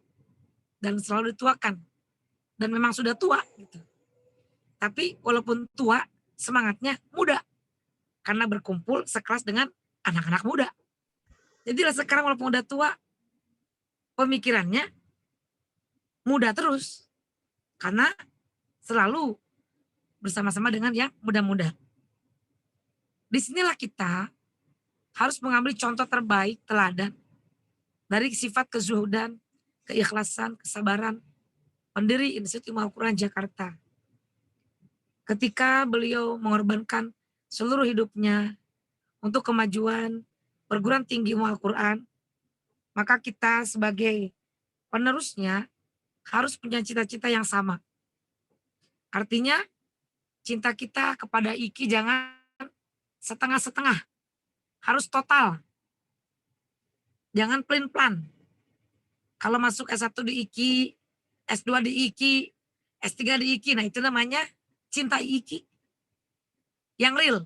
dan selalu dituakan. Dan memang sudah tua gitu. Tapi walaupun tua, semangatnya muda. Karena berkumpul sekelas dengan anak-anak muda. Jadi sekarang walaupun udah tua, pemikirannya muda terus. Karena selalu bersama-sama dengan yang muda-muda. Disinilah kita harus mengambil contoh terbaik, teladan dari sifat kezuhudan, keikhlasan, kesabaran pendiri Institut Ilmu Al-Quran Jakarta. Ketika beliau mengorbankan seluruh hidupnya untuk kemajuan perguruan tinggi ilmu Al-Quran, maka kita sebagai penerusnya harus punya cita-cita yang sama. Artinya cinta kita kepada IKI jangan setengah-setengah, harus total. Jangan plan-plan. Kalau masuk S1 di IKI, S2 di IKI, S3 di IKI, nah itu namanya cinta IKI. Yang real.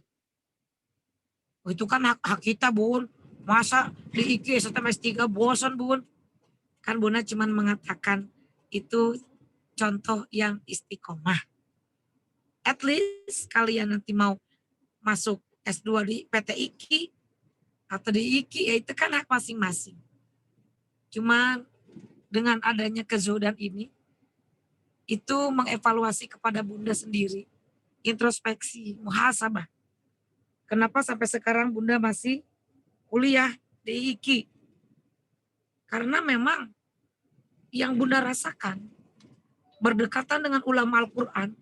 Oh, itu kan hak kita, Bun. Masa di IKI S1 S3 bosan, Bun. Kan Bunda cuma mengatakan itu contoh yang istiqomah. At least kalian nanti mau masuk S2 di PT IKI atau di IKI, ya itu kan hak masing-masing. Cuman dengan adanya kezuhudan ini, itu mengevaluasi kepada Bunda sendiri, introspeksi, muhasabah. Kenapa sampai sekarang Bunda masih kuliah di IKI? Karena memang yang Bunda rasakan berdekatan dengan ulama Al-Quran,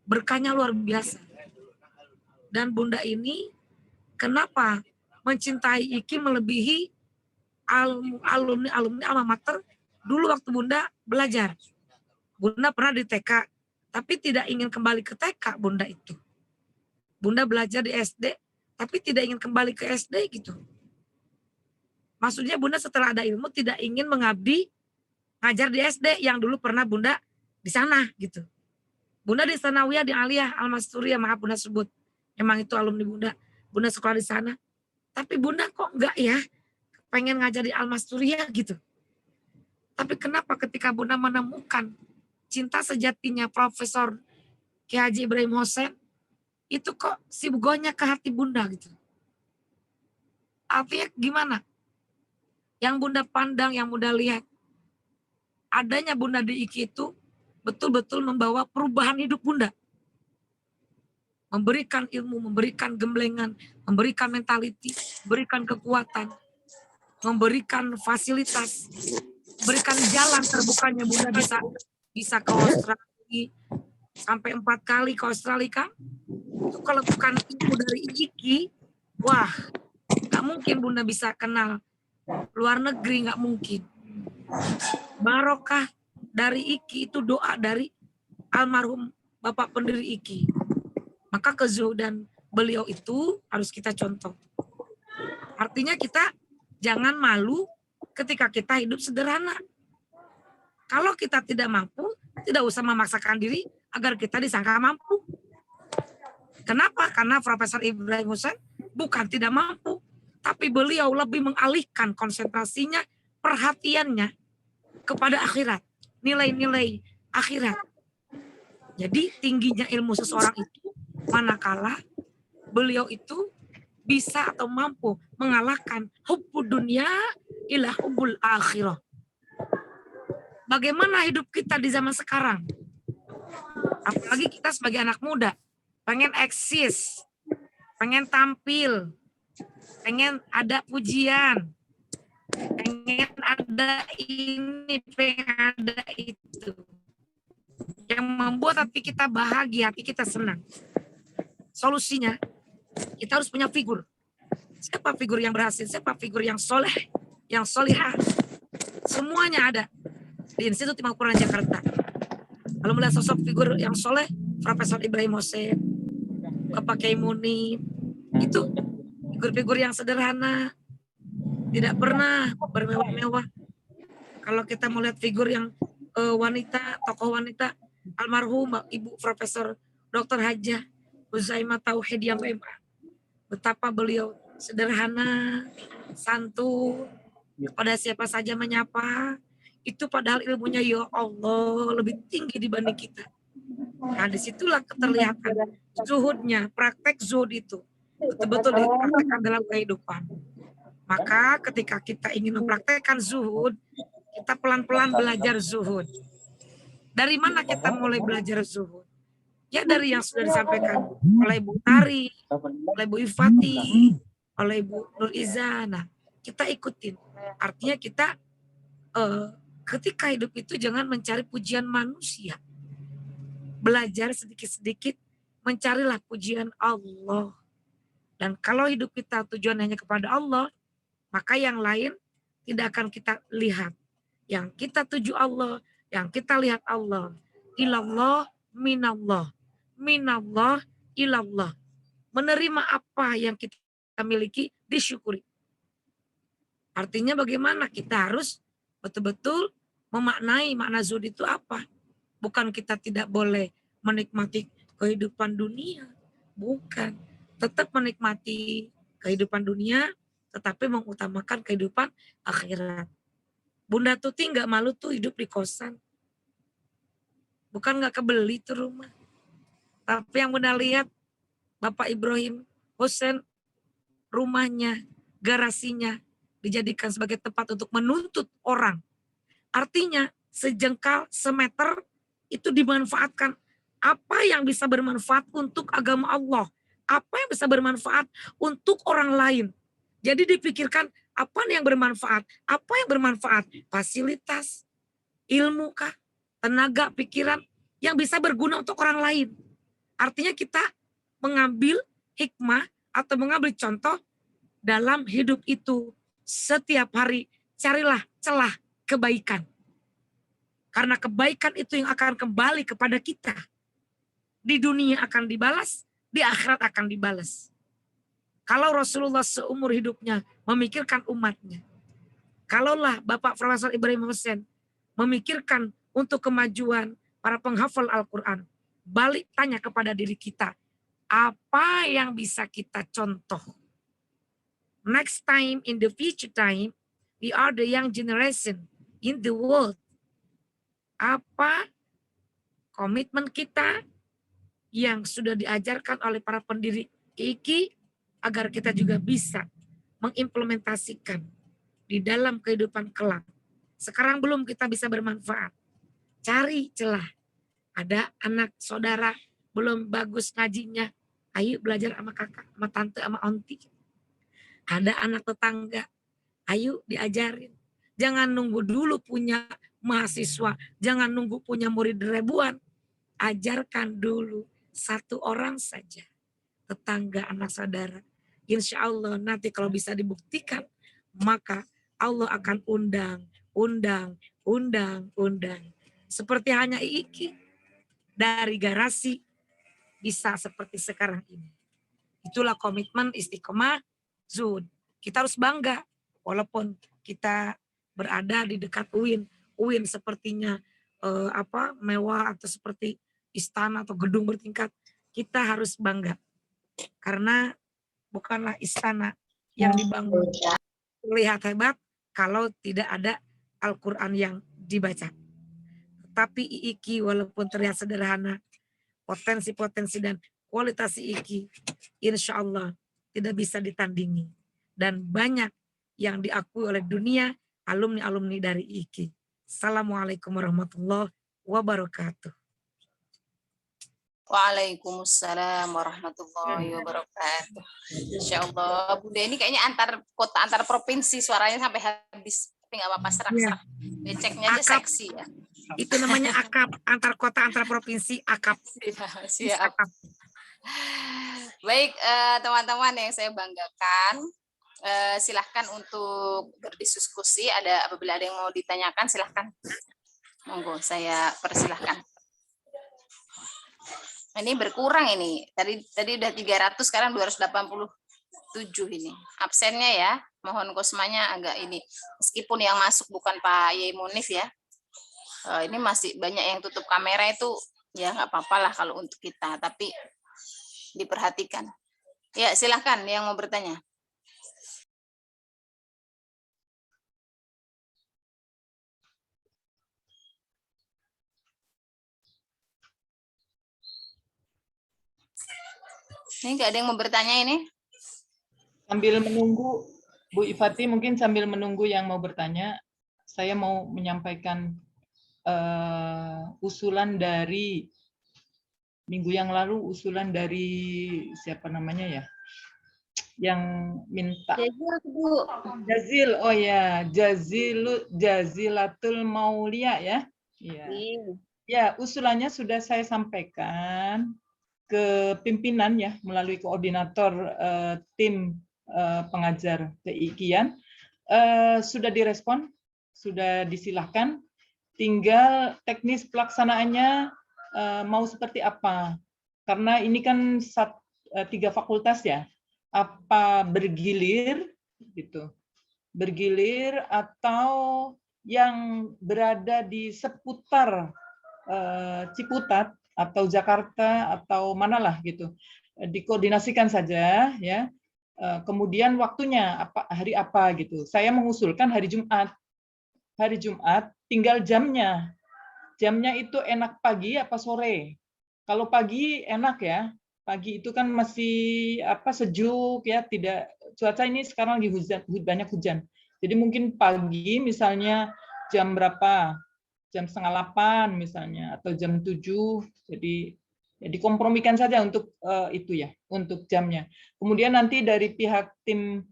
berkahnya luar biasa. Dan Bunda ini kenapa mencintai IKI melebihi alumni alma mater dulu waktu Bunda belajar. Bunda pernah di TK, tapi tidak ingin kembali ke TK Bunda itu. Bunda belajar di SD, tapi tidak ingin kembali ke SD gitu. Maksudnya Bunda setelah ada ilmu tidak ingin mengabdi ngajar di SD yang dulu pernah Bunda di sana gitu. Bunda di Sanawiyah, di Aliyah, Al-Masturiyah, maaf Bunda sebut. Memang itu alumni Bunda. Bunda sekolah di sana. Tapi Bunda kok enggak ya pengen ngajar di Al-Masturiyah gitu. Tapi kenapa ketika Bunda menemukan cinta sejatinya Profesor Ki Haji Ibrahim Hussein, itu kok sibgonya ke hati Bunda gitu. Artinya gimana? Yang Bunda pandang, yang Bunda lihat, adanya Bunda di IKI itu betul-betul membawa perubahan hidup Bunda. Memberikan ilmu, memberikan gemblengan, memberikan mentality, memberikan kekuatan, memberikan fasilitas, berikan jalan terbukanya Bunda bisa ke Australia, sampai 4 kali ke Australia kan. Itu kalau bukan ilmu dari IKI, wah gak mungkin Bunda bisa kenal luar negeri, gak mungkin. Barokah dari IKI itu doa dari almarhum Bapak pendiri IKI. Maka kezuhudan beliau itu harus kita contoh. Artinya kita jangan malu ketika kita hidup sederhana. Kalau kita tidak mampu, Tidak usah memaksakan diri agar kita disangka mampu. Kenapa? Karena Profesor Ibrahim Hussein bukan tidak mampu, tapi beliau lebih mengalihkan konsentrasinya, perhatiannya kepada akhirat, nilai-nilai akhirat. Jadi tingginya ilmu seseorang itu manakala beliau itu bisa atau mampu mengalahkan hubbud dunya ila hubbul akhirah. Bagaimana hidup kita di zaman sekarang? Apalagi kita sebagai anak muda, pengen eksis, pengen tampil, pengen ada pujian, pengen ada ini, pengen ada itu. Yang membuat hati kita bahagia, hati kita senang. Solusinya, kita harus punya figur. Siapa figur yang berhasil? Siapa figur yang soleh, yang solihah? Semuanya ada di Institut Imam Quran Jakarta. Kalau melihat sosok figur yang soleh, Profesor Ibrahim Hussein, Bapak Kiai Muni, itu figur-figur yang sederhana, tidak pernah bermewah-mewah. Kalau kita mau lihat figur yang wanita, tokoh wanita, almarhum Ibu Profesor Dr. Hajah Huzaimah Tauhidiyah MA, betapa beliau sederhana, santun, kepada siapa saja menyapa, itu padahal ilmunya ya Allah lebih tinggi dibanding kita. Nah disitulah keterlihatan zuhudnya, praktek zuhud itu betul-betul dipraktekkan dalam kehidupan. Maka ketika kita ingin mempraktekkan zuhud, kita pelan-pelan belajar zuhud. Dari mana kita mulai belajar zuhud? Ya dari yang sudah disampaikan oleh Ibu Tari, oleh Bu Ifati, oleh Ibu Nur Izana. Kita ikutin. Artinya kita ketika hidup itu jangan mencari pujian manusia. Belajar sedikit-sedikit, mencarilah pujian Allah. Dan kalau hidup kita tujuan hanya kepada Allah, maka yang lain tidak akan kita lihat. Yang kita tuju Allah, yang kita lihat Allah. Ilallah minallah. Minallah ilallah. Menerima apa yang kita miliki, disyukuri. Artinya bagaimana? Kita harus betul-betul memaknai makna zuhud itu apa. Bukan kita tidak boleh menikmati kehidupan dunia. Bukan. Tetap menikmati kehidupan dunia, tetapi mengutamakan kehidupan akhirat. Bunda Tuti nggak malu tuh hidup di kosan. Bukan nggak kebeli tuh rumah. Tapi yang Bunda lihat, Bapak Ibrahim Hussein, rumahnya, garasinya, dijadikan sebagai tempat untuk menuntut orang. Artinya sejengkal, semeter, itu dimanfaatkan. Apa yang bisa bermanfaat untuk agama Allah? Apa yang bisa bermanfaat untuk orang lain? Jadi dipikirkan apa yang bermanfaat? Apa yang bermanfaat? Fasilitas, ilmu kah? Tenaga, pikiran yang bisa berguna untuk orang lain. Artinya kita mengambil hikmah atau mengambil contoh dalam hidup itu. Setiap hari carilah celah kebaikan. Karena kebaikan itu yang akan kembali kepada kita. Di dunia akan dibalas, di akhirat akan dibalas. Kalau Rasulullah seumur hidupnya memikirkan umatnya. Kalaulah Bapak Profesor Ibrahim Hussein memikirkan untuk kemajuan para penghafal Al-Quran. Balik tanya kepada diri kita, apa yang bisa kita contoh? Next time, in the future time, we are the young generation in the world. Apa komitmen kita yang sudah diajarkan oleh para pendiri IKI agar kita juga bisa mengimplementasikan di dalam kehidupan kelak. Sekarang belum kita bisa bermanfaat. Cari celah. Ada anak saudara belum bagus ngajinya. Ayo belajar sama kakak, sama tante, sama onti. Ada anak tetangga. Ayo diajarin. Jangan nunggu dulu punya mahasiswa. Jangan nunggu punya murid ribuan. Ajarkan dulu satu orang saja. Tetangga, anak saudara. Insya Allah nanti kalau bisa dibuktikan, maka Allah akan undang. Seperti hanya IKI. Dari garasi bisa seperti sekarang ini. Itulah komitmen istiqomah zuhud. Kita harus bangga walaupun kita berada di dekat UIN. UIN sepertinya mewah atau seperti istana atau gedung bertingkat, kita harus bangga karena bukanlah istana yang dibangun terlihat hebat kalau tidak ada Al-Quran yang dibaca. Tapi IIKI walaupun terlihat sederhana, potensi-potensi dan kualitas IIKI insya Allah tidak bisa ditandingi. Dan banyak yang diakui oleh dunia alumni-alumni dari IIKI. Assalamualaikum warahmatullahi wabarakatuh. Waalaikumsalam warahmatullahi wabarakatuh. Insya Allah, Bunda ini kayaknya antar kota, antar provinsi, suaranya sampai habis. Tapi nggak apa-apa, serak-serak. Beceknya aja seksi ya. Itu namanya akap, antar kota, antar provinsi, akap. Siap. Baik, teman-teman yang saya banggakan, silahkan untuk berdiskusi. Apabila ada yang mau ditanyakan, silahkan. Monggo, saya persilahkan. Ini berkurang ini. Tadi udah 300, sekarang 287 ini. Absennya ya. Mohon kosmanya agak ini. Meskipun yang masuk bukan Pak Yai Munif ya. Ini masih banyak yang tutup kamera itu, ya nggak apa-apa lah kalau untuk kita, tapi diperhatikan. Ya, silahkan yang mau bertanya. Ini nggak ada yang mau bertanya ini? Sambil menunggu, Bu Ifati, mungkin sambil menunggu yang mau bertanya, saya mau menyampaikan usulan dari minggu yang lalu, usulan dari siapa namanya ya, yang minta Jazil, oh ya, Jazilatul Maulia ya, iya. Ya, usulannya sudah saya sampaikan ke pimpinan ya melalui koordinator tim pengajar keikian, sudah direspon, sudah disilahkan. Tinggal teknis pelaksanaannya mau seperti apa. Karena ini kan 3 fakultas ya. Apa bergilir gitu. Bergilir atau yang berada di seputar Ciputat atau Jakarta atau manalah gitu. Dikoordinasikan saja ya. Kemudian waktunya hari apa gitu. Saya mengusulkan hari Jumat. Hari Jumat tinggal jamnya. Jamnya itu enak pagi apa sore? Kalau pagi enak ya. Pagi itu kan masih sejuk ya, tidak cuaca ini sekarang lagi hujan, banyak hujan. Jadi mungkin pagi misalnya jam berapa? Jam 7:30 misalnya atau jam 7. Jadi ya dikompromikan saja untuk itu ya, untuk jamnya. Kemudian nanti dari pihak tim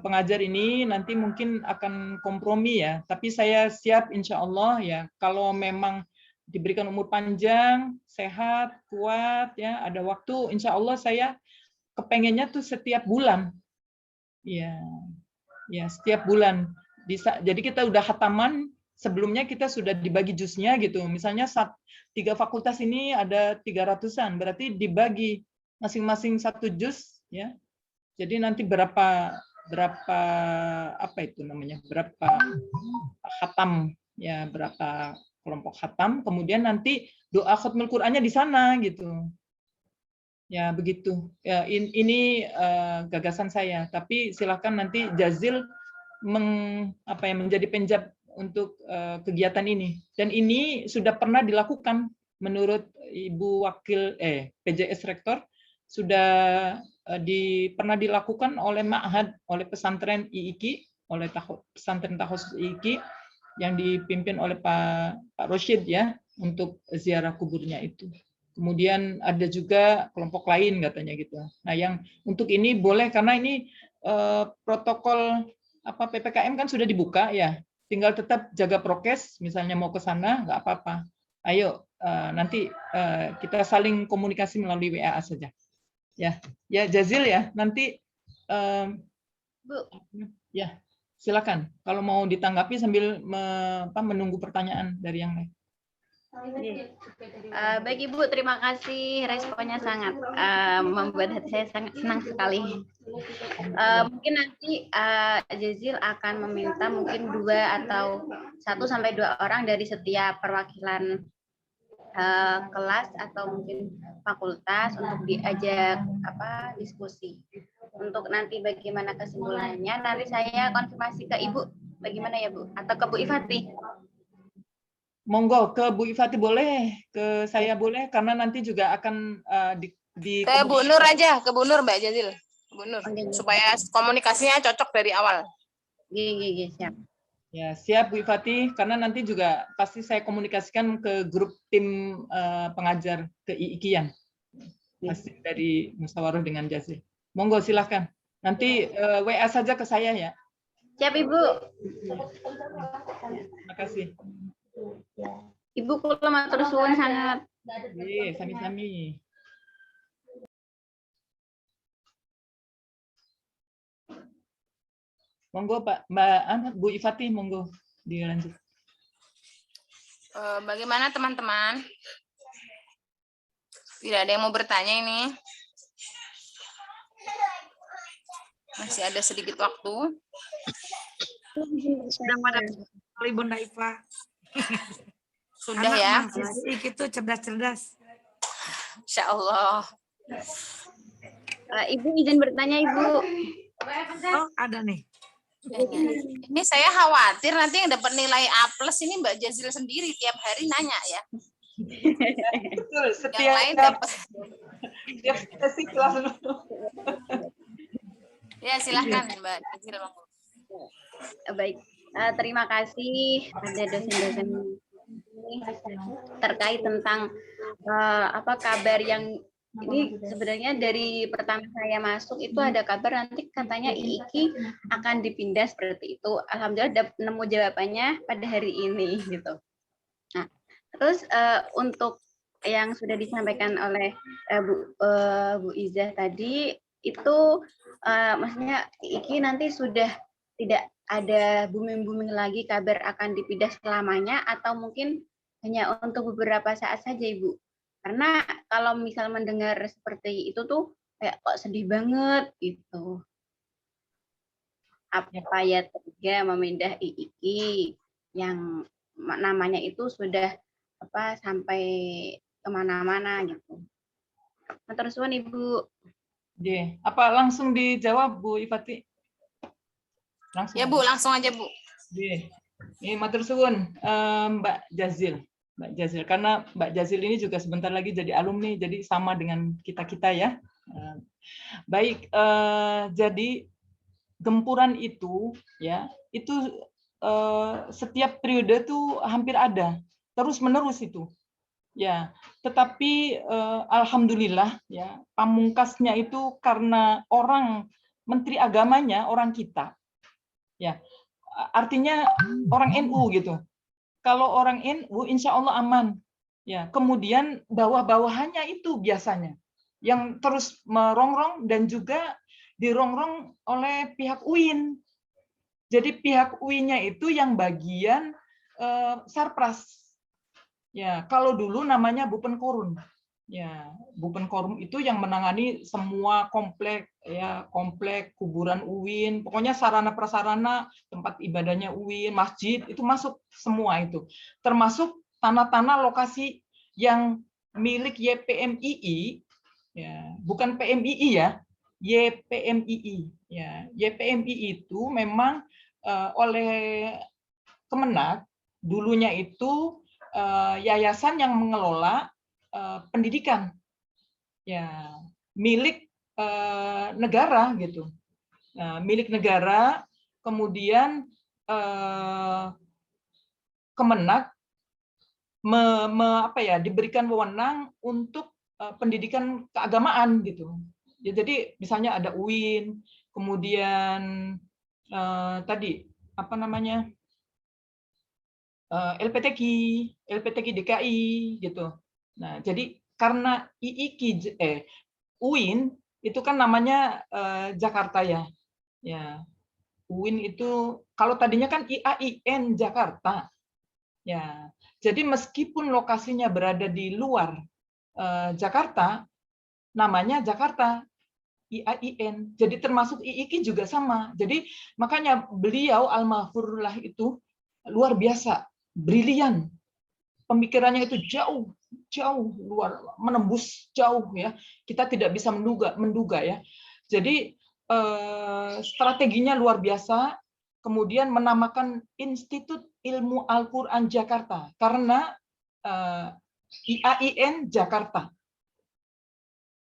pengajar ini nanti mungkin akan kompromi ya, tapi saya siap insya Allah ya, kalau memang diberikan umur panjang, sehat, kuat ya, ada waktu, insya Allah saya kepengennya tuh setiap bulan, ya, setiap bulan bisa. Jadi kita udah khataman, sebelumnya kita sudah dibagi jusnya gitu, misalnya 3 fakultas ini ada 300-an, berarti dibagi masing-masing 1 juz ya. Jadi nanti berapa khatam ya, berapa kelompok khatam, kemudian nanti doa khatmul Qur'annya di sana gitu. Ya begitu. Ya, ini gagasan saya, tapi silakan nanti Jazil menjadi penjab untuk kegiatan ini. Dan ini sudah pernah dilakukan menurut Ibu Wakil PJS Rektor, sudah pernah dilakukan oleh ma'had, oleh pesantren IIKI, oleh pesantren takhusus IIKI yang dipimpin oleh Pak Rosyid ya, untuk ziarah kuburnya itu. Kemudian ada juga kelompok lain katanya gitu. Nah, yang untuk ini boleh karena ini protokol PPKM kan sudah dibuka ya. Tinggal tetap jaga prokes, misalnya mau ke sana nggak apa-apa. Ayo nanti kita saling komunikasi melalui WA saja. Ya Jazil ya, nanti ya silakan kalau mau ditanggapi sambil menunggu pertanyaan dari yang lain. Baik Ibu, terima kasih, responnya sangat membuat hati saya sangat senang sekali. Mungkin nanti Jazil akan meminta mungkin 2 atau 1 sampai 2 orang dari setiap perwakilan kelas atau mungkin fakultas untuk diajak diskusi. Untuk nanti bagaimana kesimpulannya, nanti saya konfirmasi ke Ibu, bagaimana ya Bu? Atau ke Bu Ifati? Monggo, ke Bu Ifati boleh, ke saya boleh, karena nanti juga akan ke Bu Nur aja, ke Bu Nur Mbak Jazil. Bu Nur, supaya komunikasinya cocok dari awal. Iya, siap. Ya, siap Bu Ifati, karena nanti juga pasti saya komunikasikan ke grup tim pengajar ke IIKIan. Hasil dari musyawarah dengan Jazil. Monggo silahkan. Nanti WA saja ke saya ya. Siap Ibu. Terima kasih. Ibu kula matur suwun sangat. Sami-sami. Monggo Pak, Bu Ifati, monggo dilanjut. Bagaimana teman-teman? Tidak ada yang mau bertanya ini? Masih ada sedikit waktu. Sudah pada Ibu Naifa. Sudah anak ya. Itu cerdas-cerdas. Insya Allah. Ibu izin bertanya Ibu. Oh ada nih. Ini saya khawatir nanti yang dapat nilai A+ ini Mbak Jazil sendiri tiap hari nanya ya. Betul, Yang lain dapat. Ya silahkan Mbak Jazil. Baik, terima kasih pada dosen-dosen terkait tentang kabar yang ini sebenarnya dari pertama saya masuk itu ada kabar nanti katanya IIKI akan dipindah seperti itu. Alhamdulillah nemu jawabannya pada hari ini gitu. Nah, terus untuk yang sudah disampaikan oleh Bu Izzah tadi itu maksudnya IIKI nanti sudah tidak ada booming-booming lagi kabar akan dipindah selamanya atau mungkin hanya untuk beberapa saat saja Ibu. Karena kalau misal mendengar seperti itu tuh kayak kok sedih banget gitu. Apa ya tega memindah IIKI yang namanya itu sudah sampai kemana-mana gitu. Matur suwun Ibu. Apa langsung dijawab Bu Ifati? Langsung. Ya Bu, langsung aja Bu. Ini matur suwun Mbak Jazil. Mbak Jazil, karena Mbak Jazil ini juga sebentar lagi jadi alumni, jadi sama dengan kita-kita ya. Baik, jadi gempuran itu ya, itu setiap periode tuh hampir ada, terus-menerus itu. Ya, tetapi alhamdulillah ya, pamungkasnya itu karena orang menteri agamanya orang kita. Ya, artinya orang NU gitu. Kalau orang NU insya Allah aman. Ya, kemudian bawah-bawahannya itu biasanya yang terus merongrong dan juga dirongrong oleh pihak UIN. Jadi pihak UIN-nya itu yang bagian Sarpras. Ya, kalau dulu namanya Bupenkorun. Ya, Bupenkorum itu yang menangani semua komplek ya, komplek kuburan UIN, pokoknya sarana prasarana tempat ibadahnya UIN, masjid itu masuk semua itu. Termasuk tanah-tanah lokasi yang milik YPMII ya, bukan PMII ya, YPMII ya. YPMII itu memang oleh Kemenak dulunya itu yayasan yang mengelola pendidikan ya, milik negara gitu, milik negara. Kemudian Kemenak diberikan wewenang untuk pendidikan keagamaan gitu ya. Jadi misalnya ada UIN, kemudian tadi apa namanya LPTQ DKI gitu. Nah, jadi karena UIN itu kan namanya Jakarta ya. Ya. UIN itu kalau tadinya kan IAIN Jakarta. Ya, jadi meskipun lokasinya berada di luar Jakarta, namanya Jakarta, IAIN. Jadi termasuk IIKI juga sama. Jadi makanya beliau almarhumlah itu luar biasa, brilian. Pemikirannya itu jauh luar, menembus jauh ya. Kita tidak bisa menduga ya. Jadi strateginya luar biasa. Kemudian menamakan Institut Ilmu Al-Quran Jakarta karena IAIN Jakarta.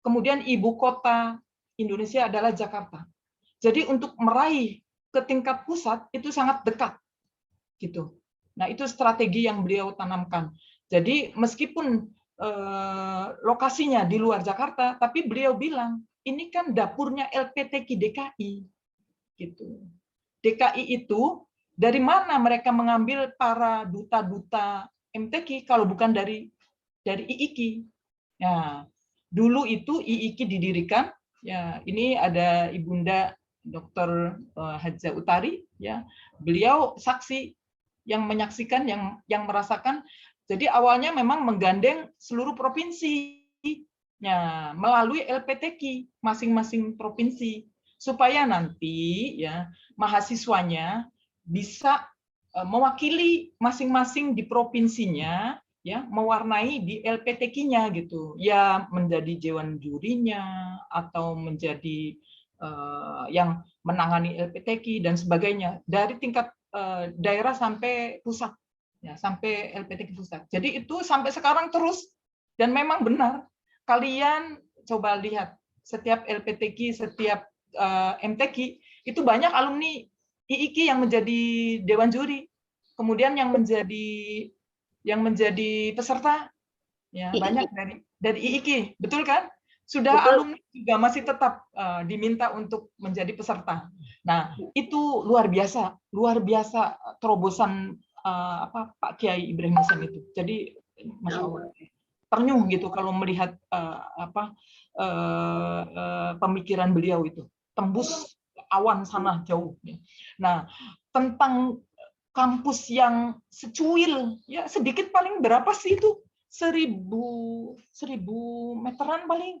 Kemudian ibu kota Indonesia adalah Jakarta. Jadi untuk meraih ke tingkat pusat itu sangat dekat, gitu. Nah itu strategi yang beliau tanamkan. Jadi meskipun lokasinya di luar Jakarta, tapi beliau bilang ini kan dapurnya LPTQ DKI, gitu. DKI itu dari mana mereka mengambil para duta-duta MTQ kalau bukan dari IIKI. Ya, dulu itu IIKI didirikan. Ya, ini ada Ibunda Dr. Hadza Utari. Ya, beliau saksi yang menyaksikan, yang merasakan. Jadi awalnya memang menggandeng seluruh provinsi, ya, melalui LPTQ masing-masing provinsi, supaya nanti ya mahasiswanya bisa mewakili masing-masing di provinsinya, ya, mewarnai di LPTQ-nya gitu, ya, menjadi dewan jurinya atau menjadi yang menangani LPTQ dan sebagainya dari tingkat daerah sampai pusat, ya, sampai LPTQ pusat. Jadi itu sampai sekarang terus, dan memang benar. Kalian coba lihat setiap LPTQ, setiap MTQ itu banyak alumni IIKI yang menjadi dewan juri, kemudian yang menjadi peserta, ya, banyak dari IIKI, betul kan? Sudah Betul. alumni juga masih tetap diminta untuk menjadi peserta. Nah itu luar biasa terobosan Pak Kiai Ibrahim Hasan itu. Jadi Masya Allah, ternyuh gitu kalau melihat pemikiran beliau itu tembus awan sana jauh. Nah tentang kampus yang secuil, ya sedikit paling berapa sih itu? 1000 meteran paling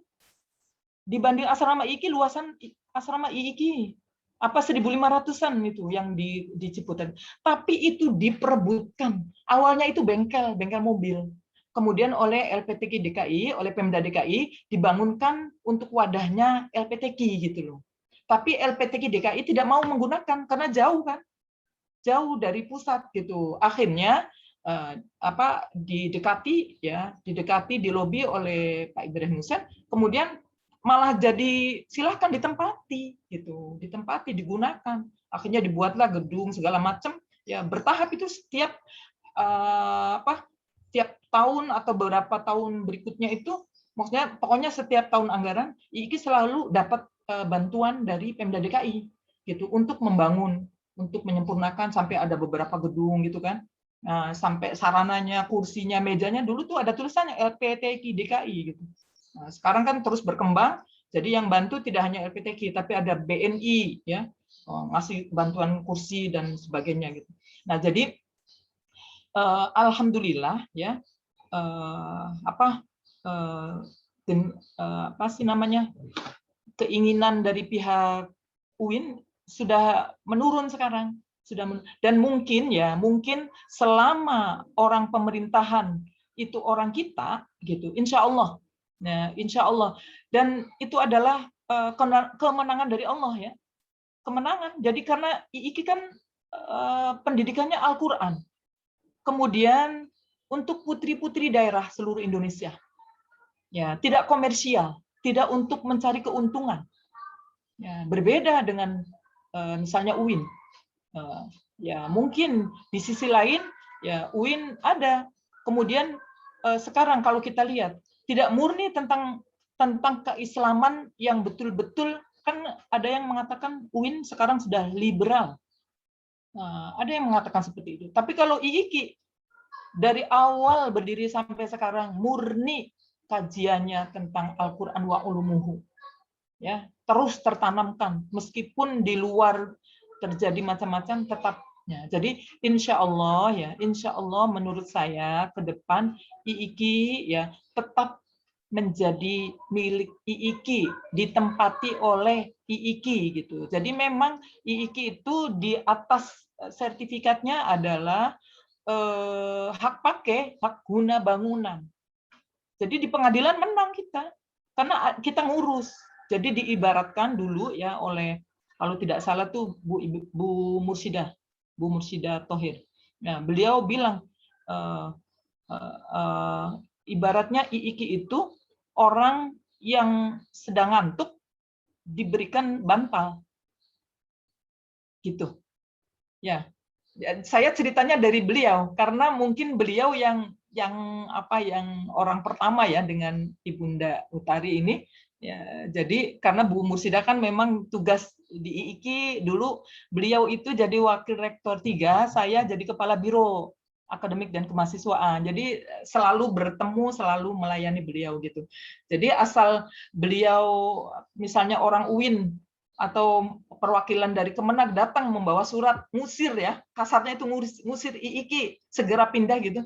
dibanding asrama IIKI. Luasan asrama IIKI apa 1.500-an itu yang di Ciputat. Tapi itu diperebutkan. Awalnya itu bengkel mobil. Kemudian oleh LPTQ DKI, oleh Pemda DKI dibangunkan untuk wadahnya LPTQ gitu loh. Tapi LPTQ DKI tidak mau menggunakan karena jauh kan, jauh dari pusat gitu. Akhirnya didekati di lobi oleh Pak Ibrahim Hasan, kemudian malah jadi silahkan ditempati gitu, digunakan. Akhirnya dibuatlah gedung segala macam, ya bertahap itu setiap tiap tahun atau beberapa tahun berikutnya itu, maksudnya pokoknya setiap tahun anggaran IIKI selalu dapat bantuan dari Pemda DKI gitu untuk membangun, untuk menyempurnakan sampai ada beberapa gedung gitu kan. Nah, sampai sarananya, kursinya, mejanya dulu tuh ada tulisannya LPTQ DKI gitu. Nah, sekarang kan terus berkembang, jadi yang bantu tidak hanya LPTQ tapi ada BNI ya, ngasih bantuan kursi dan sebagainya gitu. Nah, jadi alhamdulillah ya, keinginan dari pihak UIN sudah menurun sekarang, dan mungkin selama orang pemerintahan itu orang kita gitu, insya Allah, dan itu adalah kemenangan dari Allah ya, kemenangan. Jadi karena IIKI kan pendidikannya Al-Quran, kemudian untuk putri-putri daerah seluruh Indonesia, ya, tidak komersial, tidak untuk mencari keuntungan. Ya, berbeda dengan misalnya UIN. Ya, mungkin di sisi lain ya UIN ada. Kemudian sekarang kalau kita lihat tidak murni tentang keislaman yang betul-betul, kan ada yang mengatakan UIN sekarang sudah liberal. Nah, ada yang mengatakan seperti itu. Tapi kalau IIKI dari awal berdiri sampai sekarang murni kajiannya tentang Al-Qur'an wa ulumuhu. Ya, terus tertanamkan meskipun di luar terjadi macam-macam, tetap Ya, jadi insya Allah menurut saya ke depan IIKI ya tetap menjadi milik IIKI, ditempati oleh IIKI gitu. Jadi memang IIKI itu di atas sertifikatnya adalah hak pakai, hak guna bangunan. Jadi di pengadilan menang kita karena kita ngurus. Jadi diibaratkan dulu ya oleh, kalau tidak salah tuh Bu Mursidah Thohir. Nah, beliau bilang ibaratnya IIKI itu orang yang sedang ngantuk diberikan bantal, gitu. Ya, saya ceritanya dari beliau karena mungkin beliau yang orang pertama ya dengan Ibunda Utari ini. Ya, jadi karena Bu Mursidah kan memang tugas di IIKI dulu, beliau itu jadi wakil rektor 3, saya jadi kepala biro akademik dan kemahasiswaan. Jadi selalu bertemu, selalu melayani beliau gitu. Jadi asal beliau misalnya orang UIN atau perwakilan dari Kemenag datang membawa surat ngusir ya, kasarnya itu ngusir IIKI, segera pindah gitu.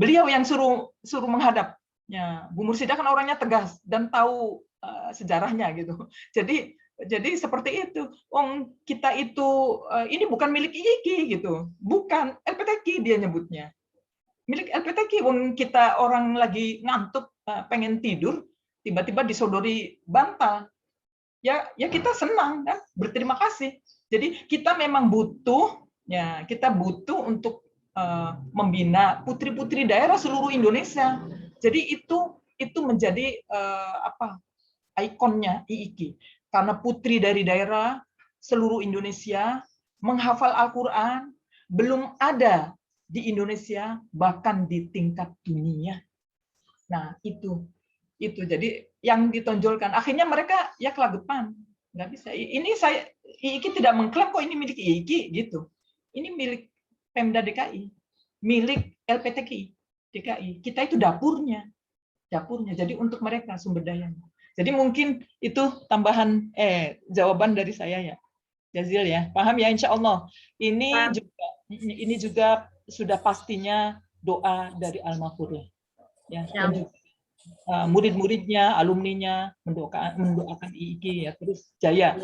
Beliau yang suruh menghadap. Ya, Bu Mursidah kan orangnya tegas dan tahu sejarahnya gitu. Jadi seperti itu. Kita itu ini bukan milik IIKI gitu. Bukan, LPTKI dia nyebutnya. Milik LPTKI. Kita orang lagi ngantuk, pengen tidur, tiba-tiba disodori bantal. Ya kita senang kan, berterima kasih. Jadi kita memang butuh untuk membina putri-putri daerah seluruh Indonesia. Jadi itu menjadi ikonnya IIKI. Karena putri dari daerah seluruh Indonesia menghafal Al-Qur'an belum ada di Indonesia, bahkan di tingkat dunia. Nah, itu jadi yang ditonjolkan. Akhirnya mereka ya kelagapan. Nggak bisa. Ini IIKI tidak mengklaim kok ini milik IIKI gitu. Ini milik Pemda DKI, milik LPTKI DKI. Kita itu dapurnya. Jadi untuk mereka sumber dayanya. Jadi mungkin itu tambahan jawaban dari saya ya, Jazil ya. Paham ya, insya Allah. Ini juga sudah pastinya doa dari Al-Mahfudlah. Ya, dan juga murid-muridnya, alumninya mendoakan IIKI ya terus jaya.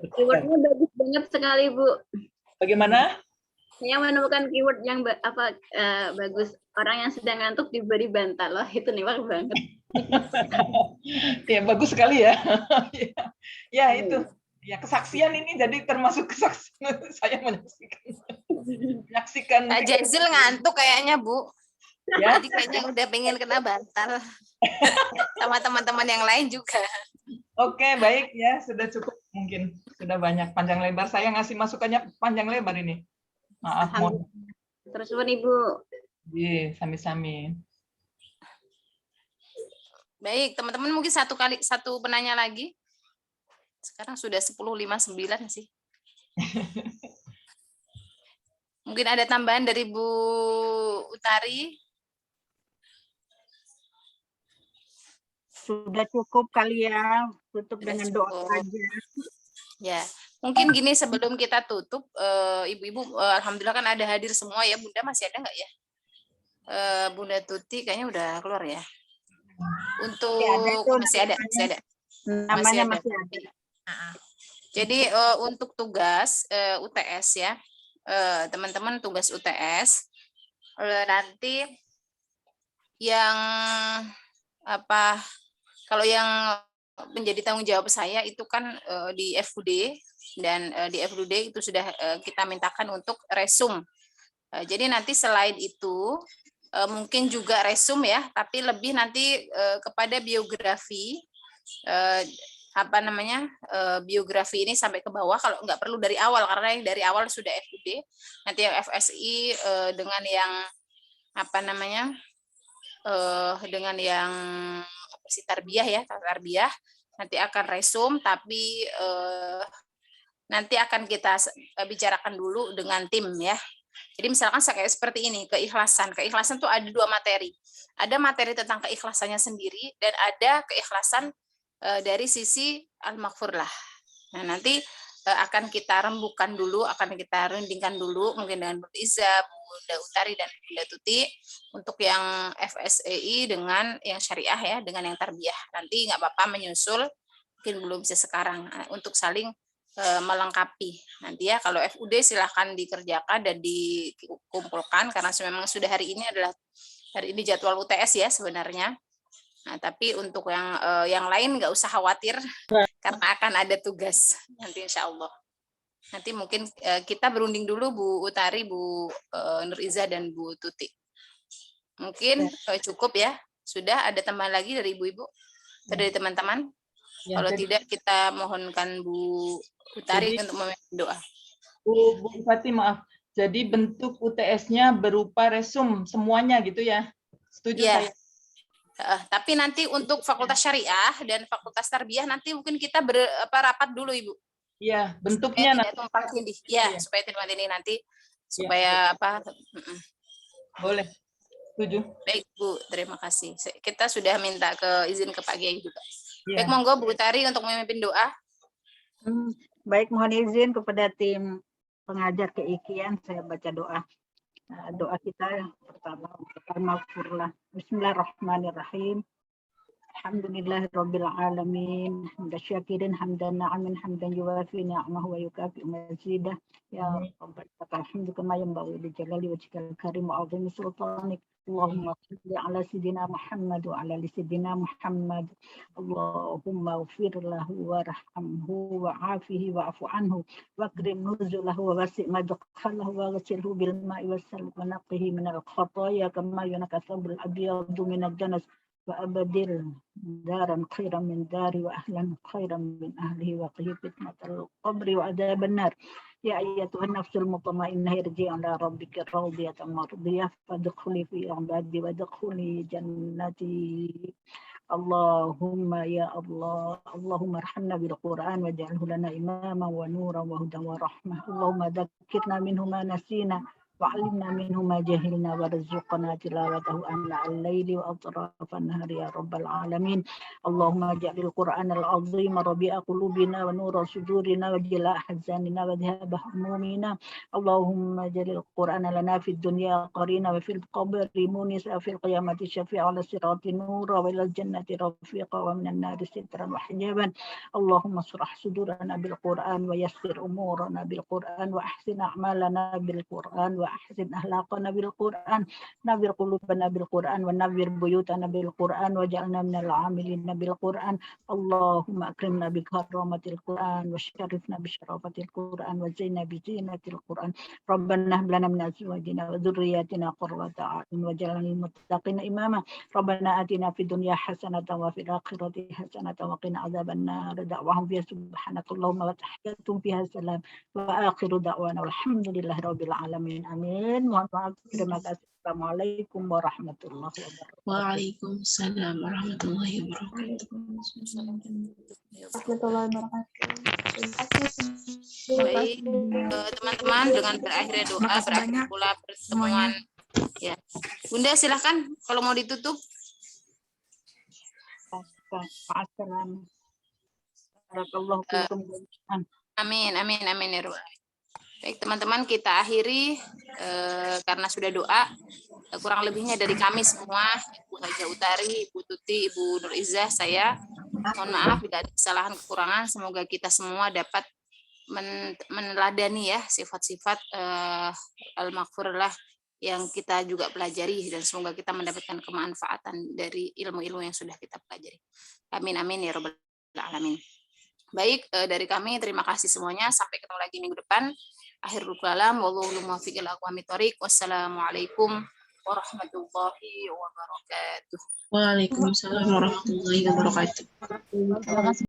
Keywordnya bagus banget sekali, Bu. Bagaimana? Saya menemukan keyword yang bagus. Orang yang sedang ngantuk diberi bantal. Loh, itu nembak banget. Ya, bagus sekali ya. Ya, itu. Ya, kesaksian ini jadi termasuk kesaksian saya menyaksikan. Kak Jazil ngantuk kayaknya, Bu. Ya? Jadi kayaknya udah pengen kena bantal. Sama teman-teman yang lain juga. Oke, baik ya. Sudah cukup mungkin. Sudah banyak panjang lebar. Saya ngasih masukannya panjang lebar ini. Maaf, mohon. Terus Ibu. Iya, sami-sami. Baik, teman-teman mungkin satu penanya lagi. Sekarang sudah 10.59 sih. Mungkin ada tambahan dari Bu Utari. Sudah cukup kali ya, tutup dengan doa saja. Ya, mungkin gini sebelum kita tutup, ibu-ibu, alhamdulillah kan ada hadir semua ya. Bunda masih ada nggak ya? Bunda Tuti kayaknya udah keluar ya. Untuk masih ada. Namanya masih ada. Jadi untuk tugas UTS ya, teman-teman tugas UTS nanti yang kalau yang menjadi tanggung jawab saya itu kan di FUD, dan di FUD itu sudah kita mintakan untuk resum. Jadi nanti selain itu mungkin juga resum ya, tapi lebih nanti kepada biografi, biografi ini sampai ke bawah, kalau nggak perlu dari awal, karena yang dari awal sudah FUD. Nanti yang FSI dengan yang dengan yang tarbiyah nanti akan resum, tapi nanti akan kita bicarakan dulu dengan tim ya. Jadi misalkan kayak seperti ini, keikhlasan tuh ada 2 materi. Ada materi tentang keikhlasannya sendiri dan ada keikhlasan dari sisi Al-Maghfurlah. Nah, nanti akan kita rembukan dulu, akan kita rundingkan dulu, mungkin dengan Bu Iza, Bunda Utari, dan Bunda Tuti, untuk yang FSEI dengan yang syariah ya, dengan yang tarbiyah. Nanti nggak apa-apa menyusul, mungkin belum bisa sekarang, untuk saling melengkapi. Nanti ya, kalau FUD silahkan dikerjakan dan dikumpulkan, karena memang sudah hari ini jadwal UTS ya sebenarnya. Nah, tapi untuk yang lain nggak usah khawatir, karena akan ada tugas nanti insya Allah. Nanti mungkin kita berunding dulu Bu Utari, Bu Nur Iza, dan Bu Tuti. Mungkin cukup ya. Sudah ada tambahan lagi dari ibu-ibu? Dari teman-teman? Ya, kalau tidak kita mohonkan Bu Utari untuk memimpin doa. Bu Fatih, maaf. Jadi bentuk UTS-nya berupa resum semuanya gitu ya? Setuju ya. Saya? Tapi nanti untuk Fakultas Syariah dan Fakultas Tarbiyah nanti mungkin kita rapat dulu Ibu. Iya, bentuknya nanti. Ya, supaya tidak ini nanti supaya apa? Boleh. Setuju. Baik Bu, terima kasih. Kita sudah minta izin ke Pak Kiai juga. Ya. Baik, monggo Bu Utari untuk memimpin doa. Baik, mohon izin kepada tim pengajar keikian, saya baca doa. Doa kita yang pertama, Bismillahirrahmanirrahim. Alhamdulillahirabbil alamin. Hamdasyakirin hamdan na'amin hamdan yuwafi ni'amahu wa yukafi mazidah. Ya Rabbal alhamdu kama yanbaghi li jalali wajhikal karim wa 'azimi sultanik. Allahumma shalli ala sayyidina Muhammad wa ala ali sayyidina Muhammad. Allahumma ighfir lahu warhamhu wa 'afihi wa'fu anhu wa akrim nuzulahu wa wasi' madkhalahu wa ghsilhu bil ma'i was salji wa naqqihi minal khataaya kama yunqqa thawbul abyadu minad danas. وأبدل دارا خيرا من داري وأهلا خيرا من أهله وقه فتنة القبر وعذاب النار يا أيتها النفس المطمئنة ارجعي إلى ربك راضية مرضية فادخلي في عبادي وادخلي جنتي اللهم يا الله اللهم ارحمنا بالقرآن واجعله لنا إماما ونورا وهدى ورحمة اللهم ذكرنا منه ما نسينا وعلمنا منه ما جهلنا وارزقنا تلاوته آناء الليل وأطراف النهار يا رب العالمين اللهم اجعل القرآن العظيم ربيع قلوبنا ونور صدورنا وجلاء أحزاننا وذهاب همومنا اللهم اجعل القرآن لنا في الدنيا قرينا وفي القبر مونسا في القيامة شفيعا على الصراط نورا وإلى الجنة رفيقا ومن النار سترا وحجابا اللهم اشرح صدورنا بالقرآن ويسر أمورنا بالقرآن وأحسن أعمالنا بالقرآن وأحسن أخلاقنا بالقرآن نبر قلوبنا بالقرآن ونبر بيوتنا بالقرآن واجعلنا من العاملين بالقرآن اللهم أكرمنا بكرامة القرآن وشرفنا بشرافة القرآن وزينا بزينة القرآن ربنا هب لنا من أزواجنا وذرياتنا قرة أعين واجعلنا للمتقين إماما ربنا آتنا في الدنيا حسنة وفي الآخرة حسنة وقنا عذاب النار دعواهم فيها سبحانك اللهم وتحياتهم فيها سلام وآخر دعوانا والحمد لله رب العالمين Amin. Mohon maaf. Terima kasih. Assalamualaikum warahmatullahi wabarakatuh. Waalaikumsalam warahmatullahi wabarakatuh. Baik, teman-teman, dengan berakhirnya doa berakhir pula pertemuan. Ya, Bunda silahkan kalau mau ditutup. Amin, amin, amin ya Rabbal. Baik teman-teman, kita akhiri karena sudah doa. Kurang lebihnya dari kami semua, Ibu Haja Utari, Ibu Tuti, Ibu Nur Izzah, saya mohon maaf bila ada kesalahan kekurangan. Semoga kita semua dapat meneladani ya sifat-sifat al-maghfirullah yang kita juga pelajari, dan semoga kita mendapatkan kemanfaatan dari ilmu-ilmu yang sudah kita pelajari. Amin amin ya Rabbal alamin. Baik, dari kami terima kasih semuanya. Sampai ketemu lagi minggu depan. Akhirul kalam, wallahu muwaffiq ila aqwamit thoriq. Wassalamualaikum warahmatullahi wabarakatuh. Waalaikumsalam warahmatullahi wabarakatuh.